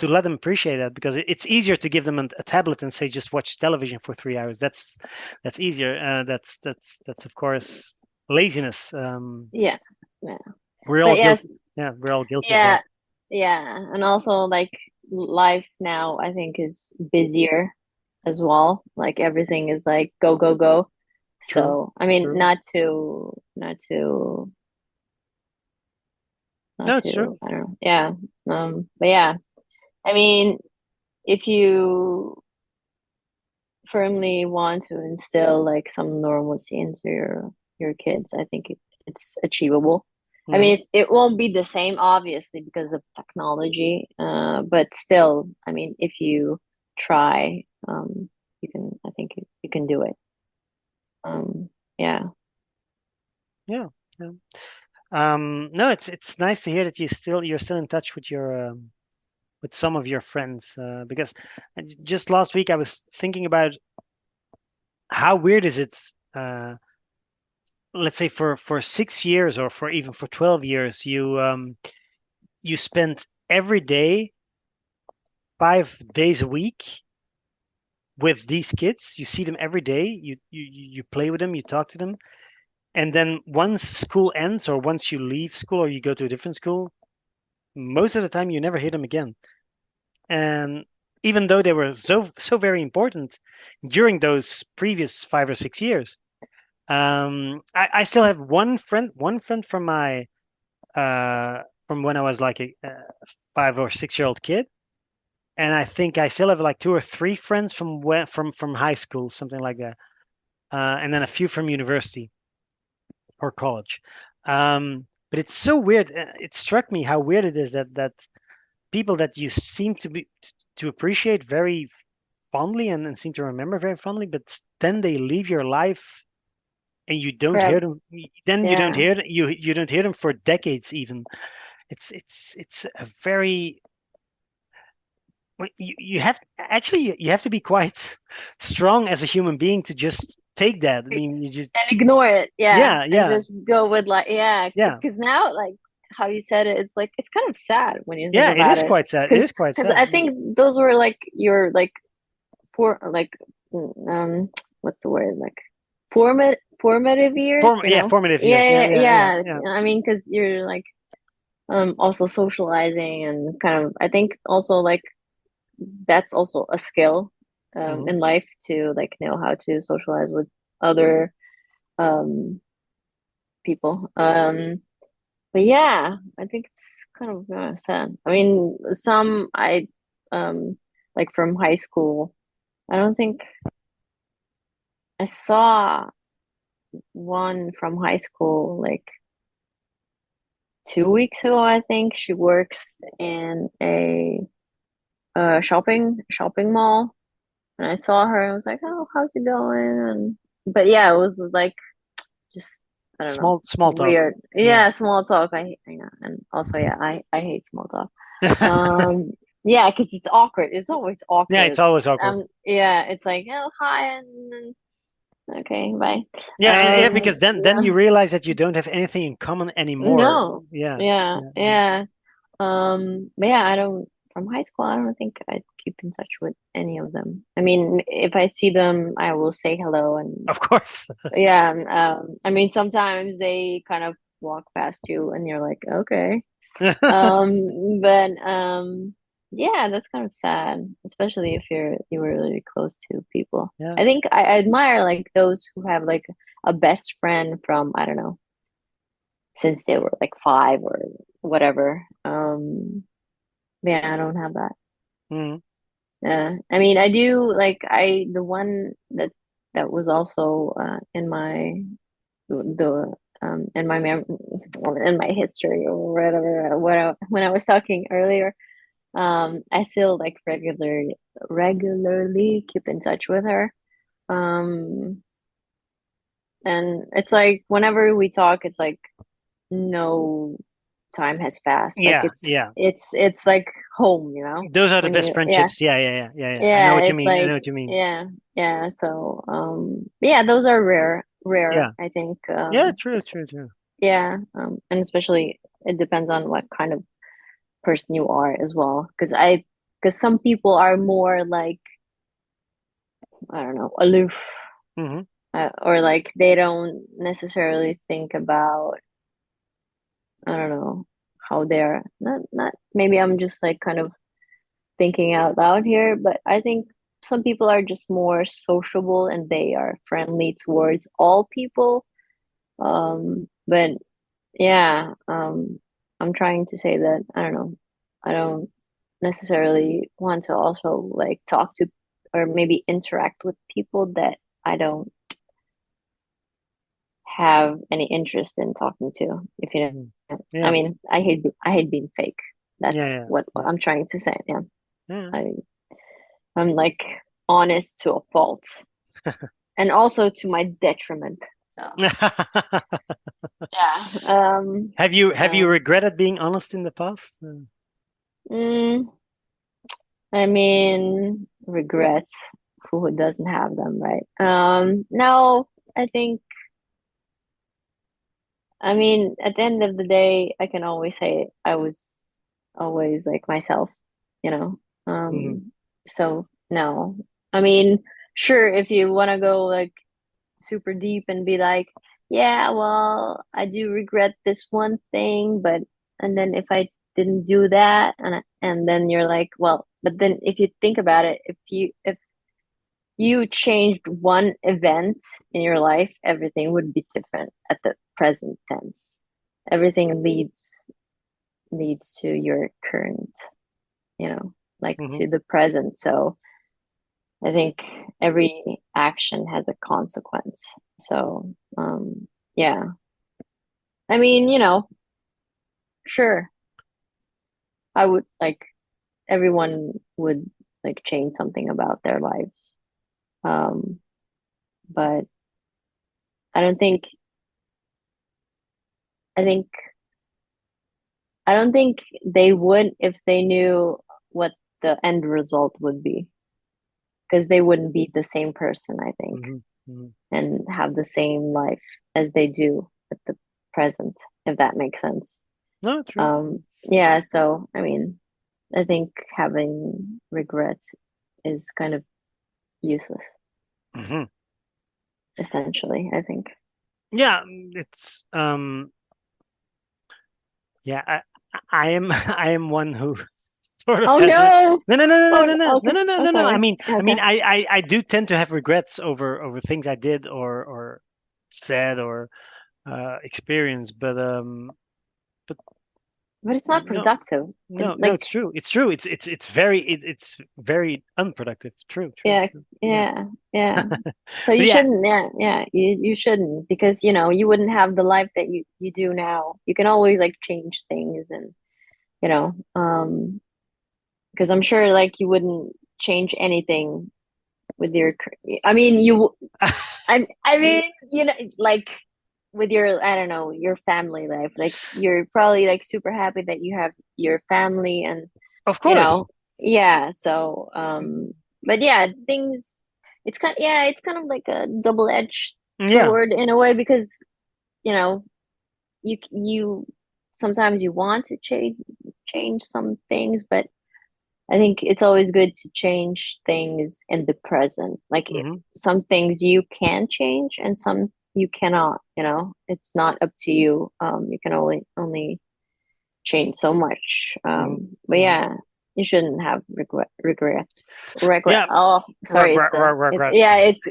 Speaker 1: let them appreciate that, because it's easier to give them a tablet and say just watch television for 3 hours. That's easier. That's of course laziness.
Speaker 2: Yeah. Yeah.
Speaker 1: We're all
Speaker 2: But yes,
Speaker 1: guilty. Yeah, we're all guilty of that.
Speaker 2: yeah, yeah. And also like life now I think is busier as well. Like everything is like go, go, go.
Speaker 1: True.
Speaker 2: So I mean
Speaker 1: True.
Speaker 2: not
Speaker 1: No, it's true.
Speaker 2: to I don't know. Yeah. But yeah, I mean if you firmly want to instill like some normalcy into your kids, I think it's achievable. I
Speaker 1: Hmm.
Speaker 2: mean, it won't be the same, obviously, because of technology. But still, I mean, if you try, you can. I think you can do it. Yeah,
Speaker 1: Yeah. Yeah. No, it's nice to hear that you're still in touch with some of your friends, because just last week I was thinking about how weird is it, let's say for 6 years, or for even for 12 years, you spend every day, 5 days a week with these kids. You see them every day. You play with them. You talk to them. And then once school ends, or once you leave school, or you go to a different school, most of the time you never hear them again. And even though they were so very important during those previous 5 or 6 years, I still have one friend from when I was like a 5 or 6 year old kid, and I think I still have like two or three friends from high school, something like that, and then a few from university or college. But it's so weird. It struck me how weird it is that people that you seem to appreciate very fondly, and seem to remember very fondly, but then they leave your life, and you don't hear
Speaker 2: forever.
Speaker 1: them. Then you don't
Speaker 2: Yeah,
Speaker 1: hear you don't hear them for decades even. It's a very, you have actually, you have to be quite strong as a human being to just take that. I mean, you just,
Speaker 2: and ignore it. Yeah,
Speaker 1: yeah,
Speaker 2: and
Speaker 1: yeah,
Speaker 2: just go with like yeah,
Speaker 1: yeah,
Speaker 2: because now like how you said it, it's like it's kind of sad when you think
Speaker 1: yeah. It
Speaker 2: about
Speaker 1: is
Speaker 2: it.
Speaker 1: quite sad. It
Speaker 2: Because
Speaker 1: is quite
Speaker 2: I
Speaker 1: sad.
Speaker 2: think those were like your like for like what's the word like formative years, you
Speaker 1: Yeah,
Speaker 2: know?
Speaker 1: formative years.
Speaker 2: Yeah,
Speaker 1: Yeah,
Speaker 2: yeah,
Speaker 1: yeah, yeah,
Speaker 2: yeah.
Speaker 1: yeah.
Speaker 2: I mean, because you're like also socializing and kind of I think also like that's also a skill
Speaker 1: Hmm.
Speaker 2: in life to like know how to socialize with other um people. But yeah, I think it's kind of sad. I mean, some I like from high school. I don't think I saw one from high school like 2 weeks ago. I think she works in a shopping mall, and I saw her. I was like, "Oh, how's it going?" And but yeah, it was like just I don't know,
Speaker 1: Small talk.
Speaker 2: weird.
Speaker 1: Yeah.
Speaker 2: Yeah, small talk. I know, and also yeah, I hate small talk. Um, yeah, because it's awkward. It's always
Speaker 1: Yeah, it's
Speaker 2: awkward.
Speaker 1: always awkward.
Speaker 2: Yeah, it's like oh hi and okay bye.
Speaker 1: Yeah, and yeah, because then
Speaker 2: Yeah.
Speaker 1: you realize that you don't have anything in common anymore.
Speaker 2: No.
Speaker 1: Yeah,
Speaker 2: Yeah,
Speaker 1: yeah, yeah.
Speaker 2: yeah. But yeah, I don't from high school, I don't think I'd keep in touch with any of them. I mean, if I see them, I will say hello and
Speaker 1: Of course.
Speaker 2: yeah, I mean sometimes they kind of walk past you and you're like, okay. But yeah, that's kind of sad, especially if you were really close to people.
Speaker 1: Yeah.
Speaker 2: I think I admire like those who have like a best friend from, I don't know, since they were like five or whatever. Yeah, I don't have that.
Speaker 1: Mhm.
Speaker 2: Yeah, I mean, I do like I the one that was also in my the in my in my history or whatever when I was talking earlier. I still like regularly keep in touch with her. Um, and it's like whenever we talk, it's like no time has passed. Like
Speaker 1: Yeah, yeah.
Speaker 2: it's like home, you know?
Speaker 1: Those are the
Speaker 2: When
Speaker 1: best
Speaker 2: you yeah,
Speaker 1: friendships. Yeah, yeah, yeah, yeah, yeah. I know
Speaker 2: yeah,
Speaker 1: what you
Speaker 2: it's
Speaker 1: mean. I know
Speaker 2: like
Speaker 1: what you mean.
Speaker 2: yeah, yeah. So yeah, those are rare,
Speaker 1: Yeah.
Speaker 2: I think.
Speaker 1: Yeah, true, true, true.
Speaker 2: Yeah, and especially it depends on what kind of person you are as well. Because some people are more like, I don't know, aloof,
Speaker 1: Hmm.
Speaker 2: or like they don't necessarily think about, I don't know, how they're not maybe I'm just like kind of thinking out loud here, but I think some people are just more sociable and they are friendly towards all people. But yeah, I'm trying to say that I don't know, I don't necessarily want to also like talk to or maybe interact with people that I don't have any interest in talking to, if you
Speaker 1: Hmm.
Speaker 2: know. I
Speaker 1: Yeah.
Speaker 2: mean, I hate being fake.
Speaker 1: Yeah.
Speaker 2: That's
Speaker 1: Yeah.
Speaker 2: what I'm trying to say. Yeah.
Speaker 1: Yeah.
Speaker 2: I I'm like honest to a fault and also to my detriment. So
Speaker 1: Yeah.
Speaker 2: yeah.
Speaker 1: Have you regretted being honest in the past?
Speaker 2: Mm, I mean, regrets. Who doesn't have them, right? No, I think, I mean, at the end of the day, I can always say I was always like myself, you know?
Speaker 1: Hmm.
Speaker 2: So no. I mean, sure, if you want to go like super deep and be like, yeah, well, I do regret this one thing, but and then if I didn't do that, and then you're like, well, but then if you think about it, if you changed one event in your life, everything would be different at the present tense. Everything leads to your current, like
Speaker 1: Hmm.
Speaker 2: to the present. So I think every action has a consequence. So yeah. I mean, sure, I would like everyone would like change something about their lives. Um, but I don't think I think I don't think they would if they knew what the end result would be, because they wouldn't be the same person, I think,
Speaker 1: Hmm. Hmm.
Speaker 2: and have the same life as they do at the present, if that makes sense.
Speaker 1: No, true.
Speaker 2: Yeah, so I mean, I think having regrets is kind of useless,
Speaker 1: Hmm.
Speaker 2: essentially, I think.
Speaker 1: Yeah, it's yeah, I am I am one who sort of
Speaker 2: Oh
Speaker 1: has
Speaker 2: no!
Speaker 1: no, no, no, no,
Speaker 2: Oh,
Speaker 1: no, no, no,
Speaker 2: okay.
Speaker 1: no, no,
Speaker 2: Oh,
Speaker 1: no, no. I
Speaker 2: sorry.
Speaker 1: mean,
Speaker 2: Okay.
Speaker 1: I do tend to have regrets over things I did or said or experienced, but
Speaker 2: But it's not
Speaker 1: no,
Speaker 2: productive.
Speaker 1: no, no.
Speaker 2: Like,
Speaker 1: It's true. It's true. It's very unproductive. True, true,
Speaker 2: yeah,
Speaker 1: true. Yeah,
Speaker 2: yeah, yeah. So
Speaker 1: but
Speaker 2: you
Speaker 1: yeah.
Speaker 2: shouldn't, yeah, yeah, you shouldn't, because you wouldn't have the life that you do now. You can always like change things, and you know, because I'm sure like you wouldn't change anything with your, I mean, I mean, like with your, I don't know, your family life, like you're probably like super happy that you have your family, and
Speaker 1: Of
Speaker 2: you
Speaker 1: course.
Speaker 2: know, yeah. So, but yeah, it's kind of like a double-edged
Speaker 1: Yeah.
Speaker 2: sword in a way, because you know, you sometimes you want to change some things, but I think it's always good to change things in the present. Like
Speaker 1: Hmm.
Speaker 2: some things you can change and some you cannot, It's not up to you. You can only change so much.
Speaker 1: Hmm.
Speaker 2: But
Speaker 1: Hmm.
Speaker 2: yeah, you shouldn't have regrets.
Speaker 1: Yeah.
Speaker 2: Oh, sorry.
Speaker 1: Regret.
Speaker 2: Yeah, it's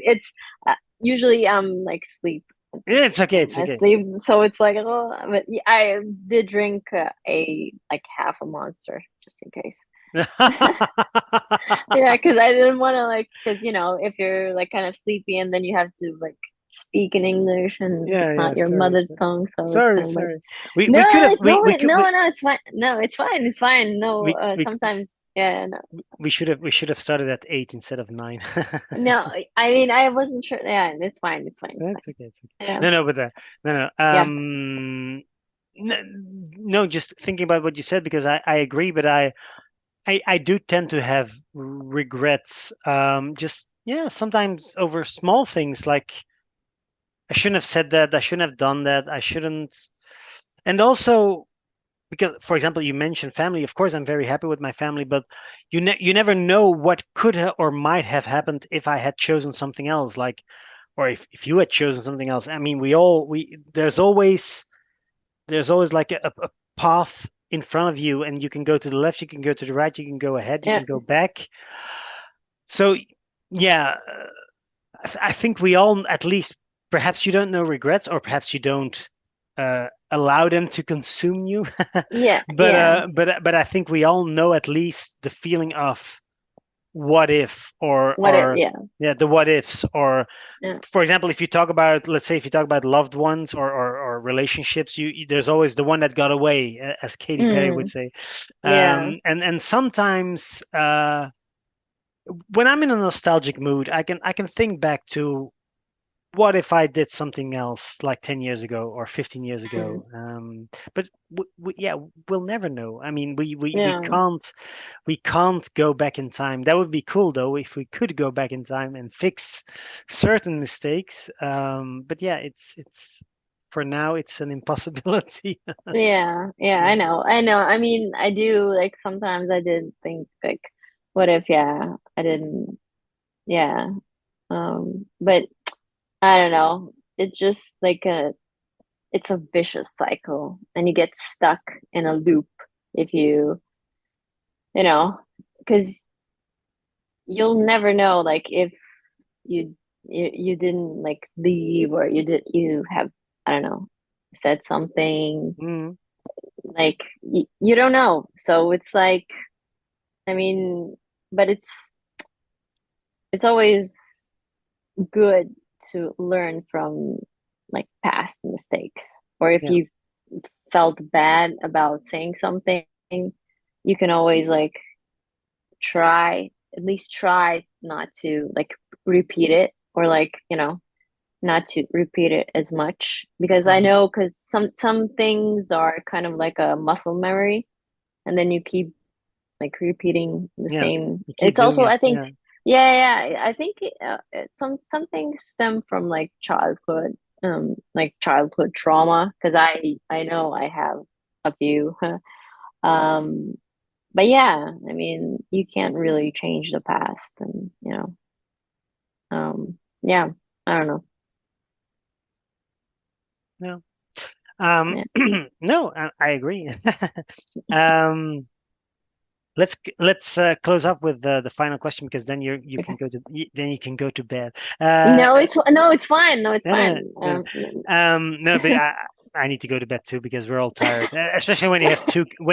Speaker 2: usually like sleep.
Speaker 1: Yeah, it's okay. It's
Speaker 2: I
Speaker 1: okay.
Speaker 2: sleep, so it's like, oh, but yeah, I did drink a like half a monster just in case. Yeah, because I didn't want to like, because if you're like kind of sleepy and then you have to like speak in English and
Speaker 1: Yeah,
Speaker 2: it's
Speaker 1: yeah.
Speaker 2: not your
Speaker 1: Sorry,
Speaker 2: mother
Speaker 1: sorry,
Speaker 2: tongue, so it's
Speaker 1: sorry,
Speaker 2: kind of like,
Speaker 1: sorry.
Speaker 2: no,
Speaker 1: We could have
Speaker 2: no, no, it's fine. No, it's fine. It's fine. No,
Speaker 1: we we
Speaker 2: sometimes, yeah, no,
Speaker 1: we should have started at 8 instead of 9.
Speaker 2: no. I mean, I wasn't sure. Yeah, it's fine. It's fine. It's
Speaker 1: That's
Speaker 2: fine.
Speaker 1: okay. It's okay.
Speaker 2: Yeah,
Speaker 1: No, but no, no.
Speaker 2: yeah.
Speaker 1: No, just thinking about what you said because I agree, but I do tend to have regrets. Just yeah, sometimes over small things like I shouldn't have said that. I shouldn't have done that. I shouldn't. And also, because, for example, you mentioned family. Of course, I'm very happy with my family, but you never know what could or might have happened if I had chosen something else, like, or if you had chosen something else. I mean, there's always like a path in front of you, and you can go to the left, you can go to the right, you can go ahead, you
Speaker 2: Yeah.
Speaker 1: can go back. So, yeah, I think we all, at least, perhaps you don't know regrets, or perhaps you don't allow them to consume you.
Speaker 2: Yeah.
Speaker 1: but
Speaker 2: Yeah.
Speaker 1: but I think we all know at least the feeling of what if,
Speaker 2: What it,
Speaker 1: or
Speaker 2: yeah.
Speaker 1: yeah, the what ifs. Or,
Speaker 2: Yeah.
Speaker 1: for example, if you talk about, let's say, if you talk about loved ones, or relationships, there's always the one that got away, as Katy Perry would
Speaker 2: Mm.
Speaker 1: say.
Speaker 2: Yeah.
Speaker 1: And sometimes, when I'm in a nostalgic mood, I can think back to, what if I did something else like 10 years ago or 15 years
Speaker 2: Mm.
Speaker 1: ago. But yeah, we'll never know. I mean, we
Speaker 2: Yeah.
Speaker 1: can't go back in time. That would be cool, though, if we could go back in time and fix certain mistakes. But yeah, it's for now, it's an impossibility.
Speaker 2: Yeah. Yeah.
Speaker 1: Yeah.
Speaker 2: I know. I know. I mean, I do, like, sometimes I did think, like, what if, yeah, I didn't, yeah. But I don't know. It's just like it's a vicious cycle, and you get stuck in a loop if you know, because you'll never know, like, if you didn't, like, leave, or you have, I don't know, said something,
Speaker 1: Mm,
Speaker 2: like, you don't know. So it's like, I mean, but it's always good to learn from, like, past mistakes, or if
Speaker 1: yeah.
Speaker 2: you felt bad about saying something, you can always, like, try, at least try not to, like, repeat it, or, like, not to repeat it as much, because I
Speaker 1: Mhm.
Speaker 2: know, because some things are kind of like a muscle memory, and then you keep, like, repeating the
Speaker 1: Yeah.
Speaker 2: same.
Speaker 1: You keep
Speaker 2: It's
Speaker 1: doing
Speaker 2: also,
Speaker 1: it.
Speaker 2: I think,
Speaker 1: Yeah.
Speaker 2: yeah, I think some things stem from, like, like childhood trauma, because I know I have a few. um but yeah, I mean, you can't really change the past, and yeah, I don't know.
Speaker 1: No. Um,
Speaker 2: Yeah.
Speaker 1: no, I agree. Um, let's close up with the final question, because then you
Speaker 2: Okay.
Speaker 1: can then you can go to bed.
Speaker 2: No, it's fine. No, it's
Speaker 1: No, no,
Speaker 2: fine.
Speaker 1: no, no, but I need to go to bed too, because we're all tired. Especially when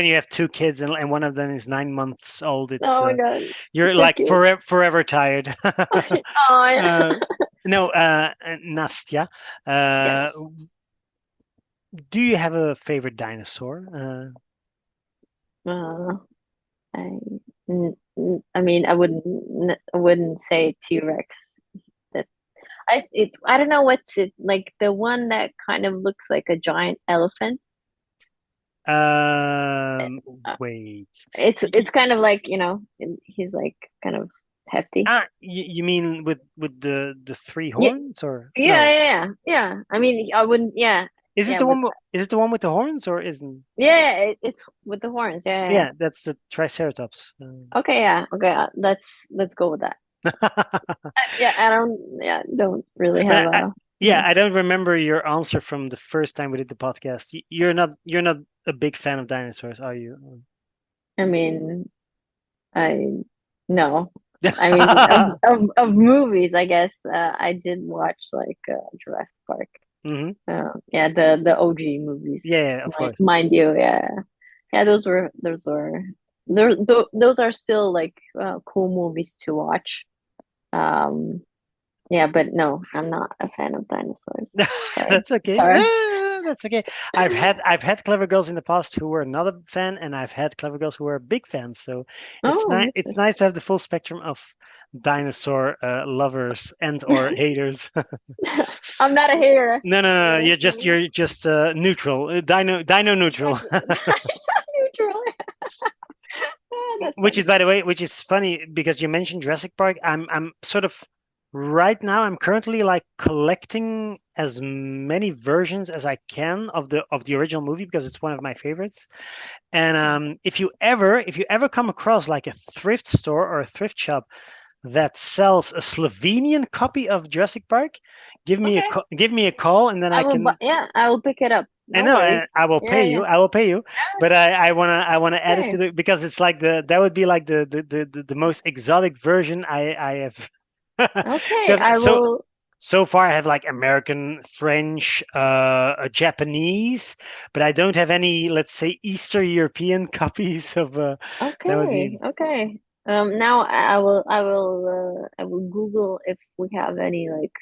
Speaker 1: you have two kids, and one of them is 9 months old.
Speaker 2: Oh my God,
Speaker 1: You're
Speaker 2: it's so
Speaker 1: like
Speaker 2: cute.
Speaker 1: forever tired.
Speaker 2: Oh yeah.
Speaker 1: uh, no, Nastja, uh,
Speaker 2: Yes.
Speaker 1: do you have a favorite dinosaur?
Speaker 2: Uh, I, I mean, I wouldn't say T-Rex. That I don't know what's it like, the one that kind of looks like a giant elephant.
Speaker 1: Um,
Speaker 2: Uh,
Speaker 1: wait.
Speaker 2: it's kind of like, he's, like, kind of hefty.
Speaker 1: You mean with the three
Speaker 2: Yeah,
Speaker 1: horns, or
Speaker 2: yeah,
Speaker 1: no?
Speaker 2: yeah, yeah, yeah. I mean, I wouldn't. Yeah,
Speaker 1: Is it
Speaker 2: yeah,
Speaker 1: the
Speaker 2: with
Speaker 1: one? Is it the one with the horns, or isn't?
Speaker 2: yeah, it's with the horns. Yeah, yeah,
Speaker 1: Yeah, that's the Triceratops.
Speaker 2: yeah. Okay, yeah, okay. Let's go with that. Yeah, I don't really
Speaker 1: But
Speaker 2: have a.
Speaker 1: yeah, I don't remember your answer from the first time we did the podcast. You're not a big fan of dinosaurs, are you?
Speaker 2: I mean, I no. I mean, of movies, I guess, I did watch, like, Jurassic Park.
Speaker 1: Hmm.
Speaker 2: Yeah, the OG movies,
Speaker 1: Yeah, yeah, of course.
Speaker 2: mind you. Yeah, yeah. Those are still, like, cool movies to watch. Um, yeah, but no, I'm not a fan of dinosaurs. Sorry,
Speaker 1: That's okay.
Speaker 2: sorry.
Speaker 1: That's okay. I've had clever girls in the past who were not a fan, and I've had clever girls who were big fans. So it's
Speaker 2: Oh,
Speaker 1: nice.
Speaker 2: that's
Speaker 1: It's nice to have the full spectrum of dinosaur lovers and or
Speaker 2: good.
Speaker 1: haters.
Speaker 2: I'm not a hater.
Speaker 1: No, no, no.
Speaker 2: Yeah.
Speaker 1: You're just neutral. Dino neutral.
Speaker 2: Neutral. Ah, that's
Speaker 1: Which is,
Speaker 2: funny.
Speaker 1: by the way, which is funny, because you mentioned Jurassic Park. I'm sort of right now I'm currently like collecting as many versions as I can of the original movie because it's one of my favorites. And if you ever come across like a thrift store or a thrift shop that sells a Slovenian copy of Jurassic Park,
Speaker 2: Okay.
Speaker 1: give me a call, and then
Speaker 2: I
Speaker 1: I
Speaker 2: will
Speaker 1: can.
Speaker 2: yeah, I will pick it up.
Speaker 1: I
Speaker 2: No
Speaker 1: know
Speaker 2: worries.
Speaker 1: I will pay
Speaker 2: Yeah,
Speaker 1: you.
Speaker 2: yeah.
Speaker 1: I will pay you, but I wanna add it to
Speaker 2: Okay.
Speaker 1: the because it's like that would be like the most exotic version I have.
Speaker 2: Okay.
Speaker 1: Because
Speaker 2: I will.
Speaker 1: so far I have like American, French, Japanese, but I don't have any, let's say, Eastern European copies of. That would be.
Speaker 2: Okay. Okay. Now I will Google if we have any like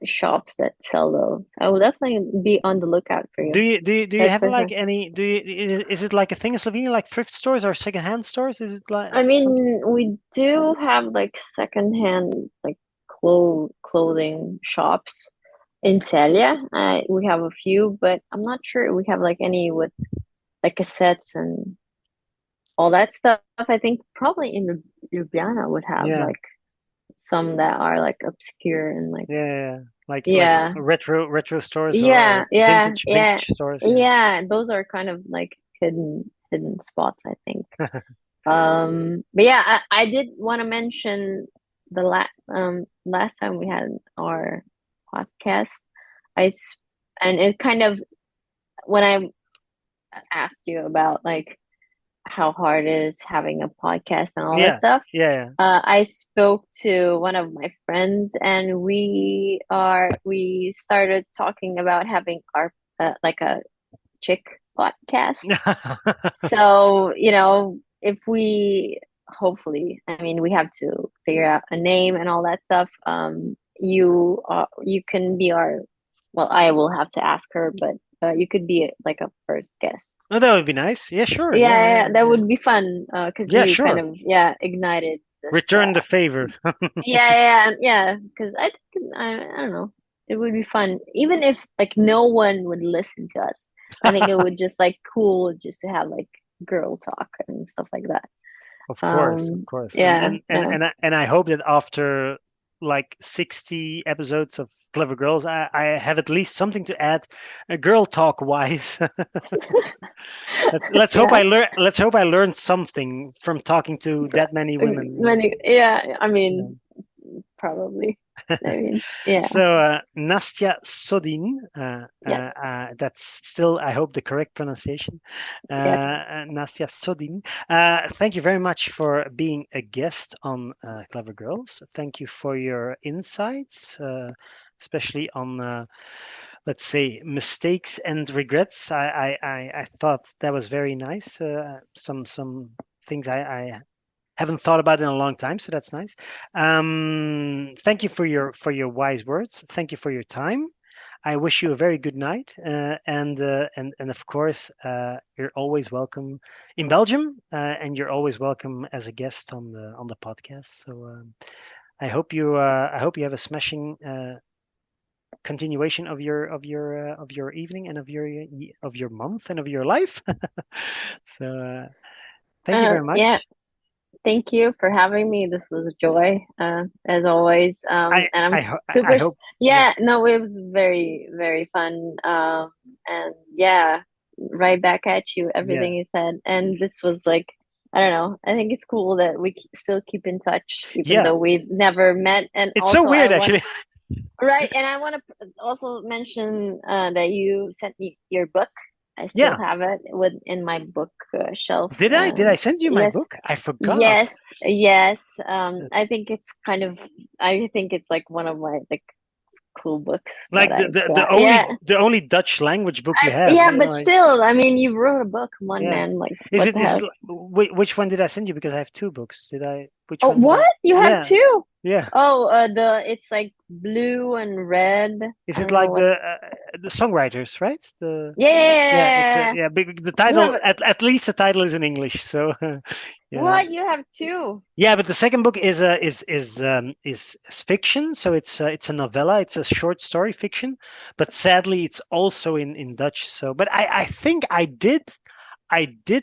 Speaker 2: shops that sell those. I will definitely be on the lookout for you.
Speaker 1: Do you
Speaker 2: That's
Speaker 1: have
Speaker 2: for
Speaker 1: like
Speaker 2: sure.
Speaker 1: any? Is it like a thing in Slovenia, like thrift stores or secondhand stores? Is it like
Speaker 2: I
Speaker 1: something?
Speaker 2: mean, we do have like secondhand like clothing shops in Celje. We have a few, but I'm not sure we have like any with like cassettes and all that stuff. I think probably in Ljubljana would have
Speaker 1: Yeah,
Speaker 2: like some that are like obscure and like
Speaker 1: yeah, yeah. Like
Speaker 2: yeah,
Speaker 1: retro stores or
Speaker 2: yeah, yeah,
Speaker 1: vintage
Speaker 2: yeah,
Speaker 1: stores. Yeah.
Speaker 2: yeah. Those are kind of like hidden spots, I think. But yeah, I did want to mention the last time we had our podcast, I s- and it kind of when I asked you about like how hard it is having a podcast and all that
Speaker 1: Yeah,
Speaker 2: stuff,
Speaker 1: yeah,
Speaker 2: I spoke to one of my friends and we started talking about having our like a chick podcast.
Speaker 1: yeah.
Speaker 2: So, if we hopefully, I mean, we have to figure out a name and all that stuff. You can be our, well, I will have to ask her, but you could be like a first guest.
Speaker 1: Oh, that would be nice. Yeah, sure.
Speaker 2: Yeah,
Speaker 1: Yeah,
Speaker 2: yeah,
Speaker 1: yeah,
Speaker 2: yeah, that
Speaker 1: yeah.
Speaker 2: would be fun because
Speaker 1: Yeah,
Speaker 2: you kind
Speaker 1: sure.
Speaker 2: of, yeah, ignited this.
Speaker 1: Return the favor.
Speaker 2: Yeah, yeah, yeah. Because I think I don't know, it would be fun, even if like no one would listen to us. I think it would just like cool just to have like girl talk and stuff like that.
Speaker 1: Of course,
Speaker 2: Yeah, yeah.
Speaker 1: and I hope that after like 60 episodes of Clever Girls, I have at least something to add, girl talk wise. Let's hope
Speaker 2: Yeah.
Speaker 1: let's hope I learned something from talking to that many women.
Speaker 2: Many, yeah, I
Speaker 1: Yeah.
Speaker 2: mean, probably. I mean, yeah,
Speaker 1: So, Nastja Sodin,
Speaker 2: yes,
Speaker 1: that's still, I hope, the correct pronunciation.
Speaker 2: yes.
Speaker 1: Nastja Sodin, thank you very much for being a guest on Clever Girls. Thank you for your insights, especially on, let's say, mistakes and regrets. I thought that was very nice. Some things I haven't thought about it in a long time, so that's nice. Thank you for your wise words. Thank you for your time. I wish you a very good night, and of course, you're always welcome in Belgium, and you're always welcome as a guest on the podcast. So I hope you have a smashing continuation of your evening and of your month and of your life. So thank you very
Speaker 2: Yeah.
Speaker 1: much.
Speaker 2: Thank you for having me. This was a joy, as always. And I'm
Speaker 1: I
Speaker 2: super,
Speaker 1: hope. Yeah.
Speaker 2: yeah, no, it was very, very fun. And yeah, right back at you,
Speaker 1: Yeah.
Speaker 2: everything you said. And this was like, I don't know, I think it's cool that we still keep in touch, even
Speaker 1: Yeah.
Speaker 2: though we've never met. And
Speaker 1: It's so
Speaker 2: also, I
Speaker 1: weird,
Speaker 2: want,
Speaker 1: actually.
Speaker 2: right, and I want to also mention that you sent me your book. I still
Speaker 1: Yeah.
Speaker 2: have it in my book shelf.
Speaker 1: Did I? Did I send you my
Speaker 2: Yes,
Speaker 1: book? I forgot.
Speaker 2: yes, yes. I think it's kind of, I think it's like one of my like cool books that
Speaker 1: Like
Speaker 2: I got. Yeah,
Speaker 1: the only Dutch language book you have.
Speaker 2: yeah,
Speaker 1: You know,
Speaker 2: but
Speaker 1: like,
Speaker 2: still, I mean, you wrote a book. Come on,
Speaker 1: yeah.
Speaker 2: man. Like, what the
Speaker 1: Is it
Speaker 2: heck?
Speaker 1: which one did I send you? Because I have two books. Did I? Which
Speaker 2: Oh,
Speaker 1: one did I?
Speaker 2: what? You have
Speaker 1: Yeah.
Speaker 2: two?
Speaker 1: Yeah.
Speaker 2: Oh, it's like blue and red.
Speaker 1: Is
Speaker 2: I
Speaker 1: it
Speaker 2: don't know
Speaker 1: like
Speaker 2: what.
Speaker 1: the songwriters, right? The
Speaker 2: Yeah, yeah, yeah,
Speaker 1: yeah, it's
Speaker 2: yeah, yeah.
Speaker 1: yeah. The
Speaker 2: You
Speaker 1: title
Speaker 2: have
Speaker 1: at least the title is in English. So yeah.
Speaker 2: what? You have two?
Speaker 1: Yeah, but the second book is fiction, so it's a novella, it's a short story fiction, but sadly it's also in Dutch. So, but I think I did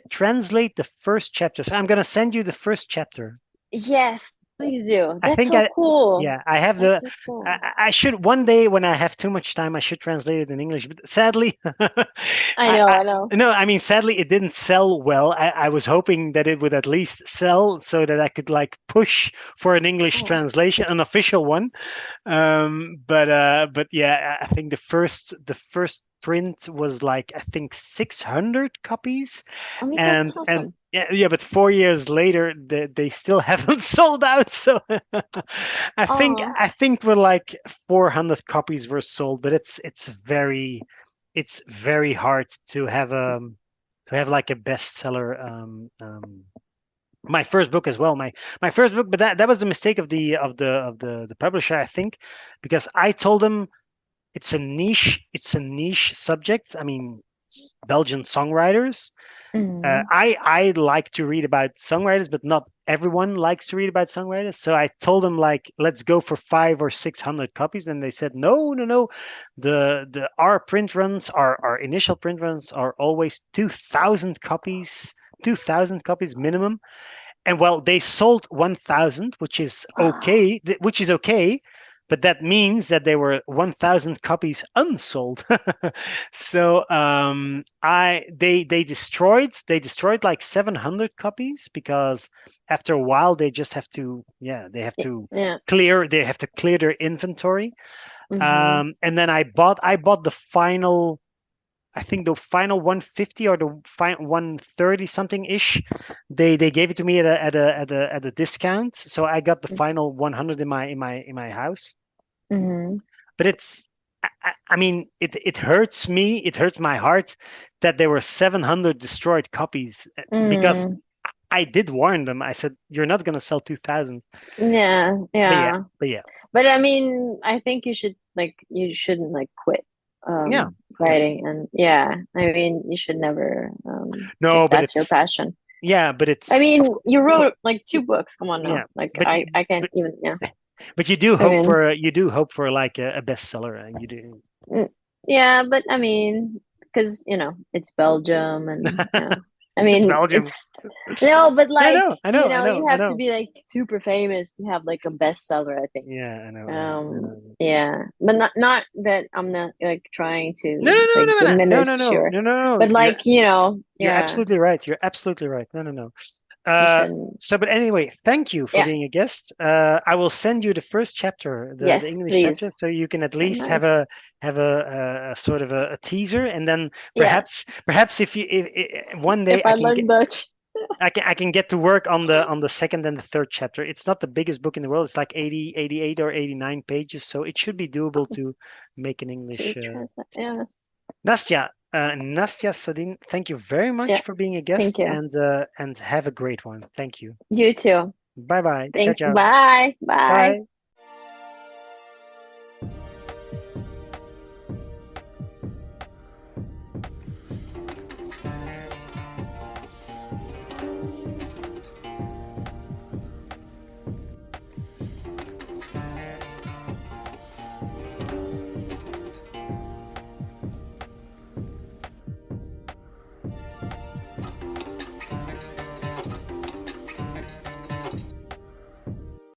Speaker 1: translate the first chapter. So I'm gonna send you the first chapter.
Speaker 2: Yes, Please do.
Speaker 1: I
Speaker 2: That's
Speaker 1: think
Speaker 2: so cool.
Speaker 1: yeah, I have
Speaker 2: That's
Speaker 1: the.
Speaker 2: so cool.
Speaker 1: I should one day when I have too much time, I should translate it in English. But sadly,
Speaker 2: I
Speaker 1: I,
Speaker 2: know,
Speaker 1: I
Speaker 2: I know.
Speaker 1: no, I mean, sadly, it didn't sell well. I was hoping that it would at least sell so that I could like push for an English
Speaker 2: Oh,
Speaker 1: translation, an official one. But yeah, I think the first print was like I think 600 copies,
Speaker 2: I mean, that's
Speaker 1: and
Speaker 2: awesome.
Speaker 1: yeah, but 4 years later they still haven't sold out. So
Speaker 2: Oh,
Speaker 1: I think we're like 400 copies were sold, but it's very hard to have like a bestseller. My first book as well. My first book, but that was the mistake of the publisher, I think, because I told them it's a niche subject. I mean, Belgian songwriters.
Speaker 2: mm,
Speaker 1: I like to read about songwriters, but not everyone likes to read about songwriters. So I told them like, let's go for 500 or 600 copies, and they said no, no, no. Our print runs, our initial print runs are always 2,000 copies, 2,000 copies minimum. And well, they sold 1,000, which is okay, but that means that there were 1,000 copies unsold. So they destroyed like 700 copies because after a while they just have to, yeah,
Speaker 2: yeah.
Speaker 1: they have to clear their inventory.
Speaker 2: Mm-hmm.
Speaker 1: And then I bought the final, I think the final 150 or the 130 something ish. They gave it to me at a discount, so I got the final 100 in my house.
Speaker 2: Mm-hmm.
Speaker 1: But I mean, it hurts me. It hurts my heart that there were 700 destroyed copies because
Speaker 2: Mm.
Speaker 1: I did warn them. I said you're not going to sell 2,000.
Speaker 2: Yeah,
Speaker 1: But yeah,
Speaker 2: yeah.
Speaker 1: but yeah,
Speaker 2: But I mean, I think you shouldn't like quit
Speaker 1: yeah, yeah.
Speaker 2: writing, and yeah, I mean, you should never if
Speaker 1: No, but
Speaker 2: that's your
Speaker 1: it's
Speaker 2: passion.
Speaker 1: yeah, but
Speaker 2: I
Speaker 1: it's
Speaker 2: mean, you wrote like two books. Come on
Speaker 1: yeah,
Speaker 2: now. Like
Speaker 1: but you
Speaker 2: I can't
Speaker 1: but,
Speaker 2: even, yeah.
Speaker 1: but you do
Speaker 2: I
Speaker 1: hope
Speaker 2: mean,
Speaker 1: for like a bestseller, and you do.
Speaker 2: mm, yeah, but I mean, because it's Belgium, and yeah. I
Speaker 1: It's
Speaker 2: mean,
Speaker 1: Belgium.
Speaker 2: it's no, but
Speaker 1: I
Speaker 2: like,
Speaker 1: know, I know, I know,
Speaker 2: you
Speaker 1: I
Speaker 2: have to
Speaker 1: know.
Speaker 2: be like super famous to have like a bestseller, I think.
Speaker 1: Yeah, I know, I know, I know.
Speaker 2: Yeah, but not that I'm not like trying
Speaker 1: No,
Speaker 2: to
Speaker 1: no,
Speaker 2: like
Speaker 1: no, no, no, no,
Speaker 2: diminish
Speaker 1: no,
Speaker 2: your,
Speaker 1: no, no, no.
Speaker 2: but like,
Speaker 1: You're
Speaker 2: yeah,
Speaker 1: absolutely right. You're absolutely right. No, no, no.
Speaker 2: you
Speaker 1: Uh,
Speaker 2: shouldn't.
Speaker 1: but anyway, thank you for
Speaker 2: Yeah,
Speaker 1: being a guest. I will send you the first chapter, the
Speaker 2: yes,
Speaker 1: English chapter,
Speaker 2: please.
Speaker 1: so you can at
Speaker 2: Oh,
Speaker 1: least have
Speaker 2: nice.
Speaker 1: a sort of a teaser, and then
Speaker 2: Yeah,
Speaker 1: perhaps if one day
Speaker 2: if I learn Dutch.
Speaker 1: I can get to work on the second and the third chapter. It's not the biggest book in the world. It's like 80, 88 or 89 pages, so it should be doable to make an
Speaker 2: To
Speaker 1: English.
Speaker 2: translate. Yeah,
Speaker 1: Nastja Sodin, thank you very much
Speaker 2: yeah.
Speaker 1: for being a
Speaker 2: Thank
Speaker 1: guest,
Speaker 2: you.
Speaker 1: and have a great one. Thank you.
Speaker 2: You too.
Speaker 1: Bye bye. Ciao
Speaker 2: Thanks.
Speaker 1: ciao.
Speaker 2: Bye. Bye.
Speaker 1: Bye.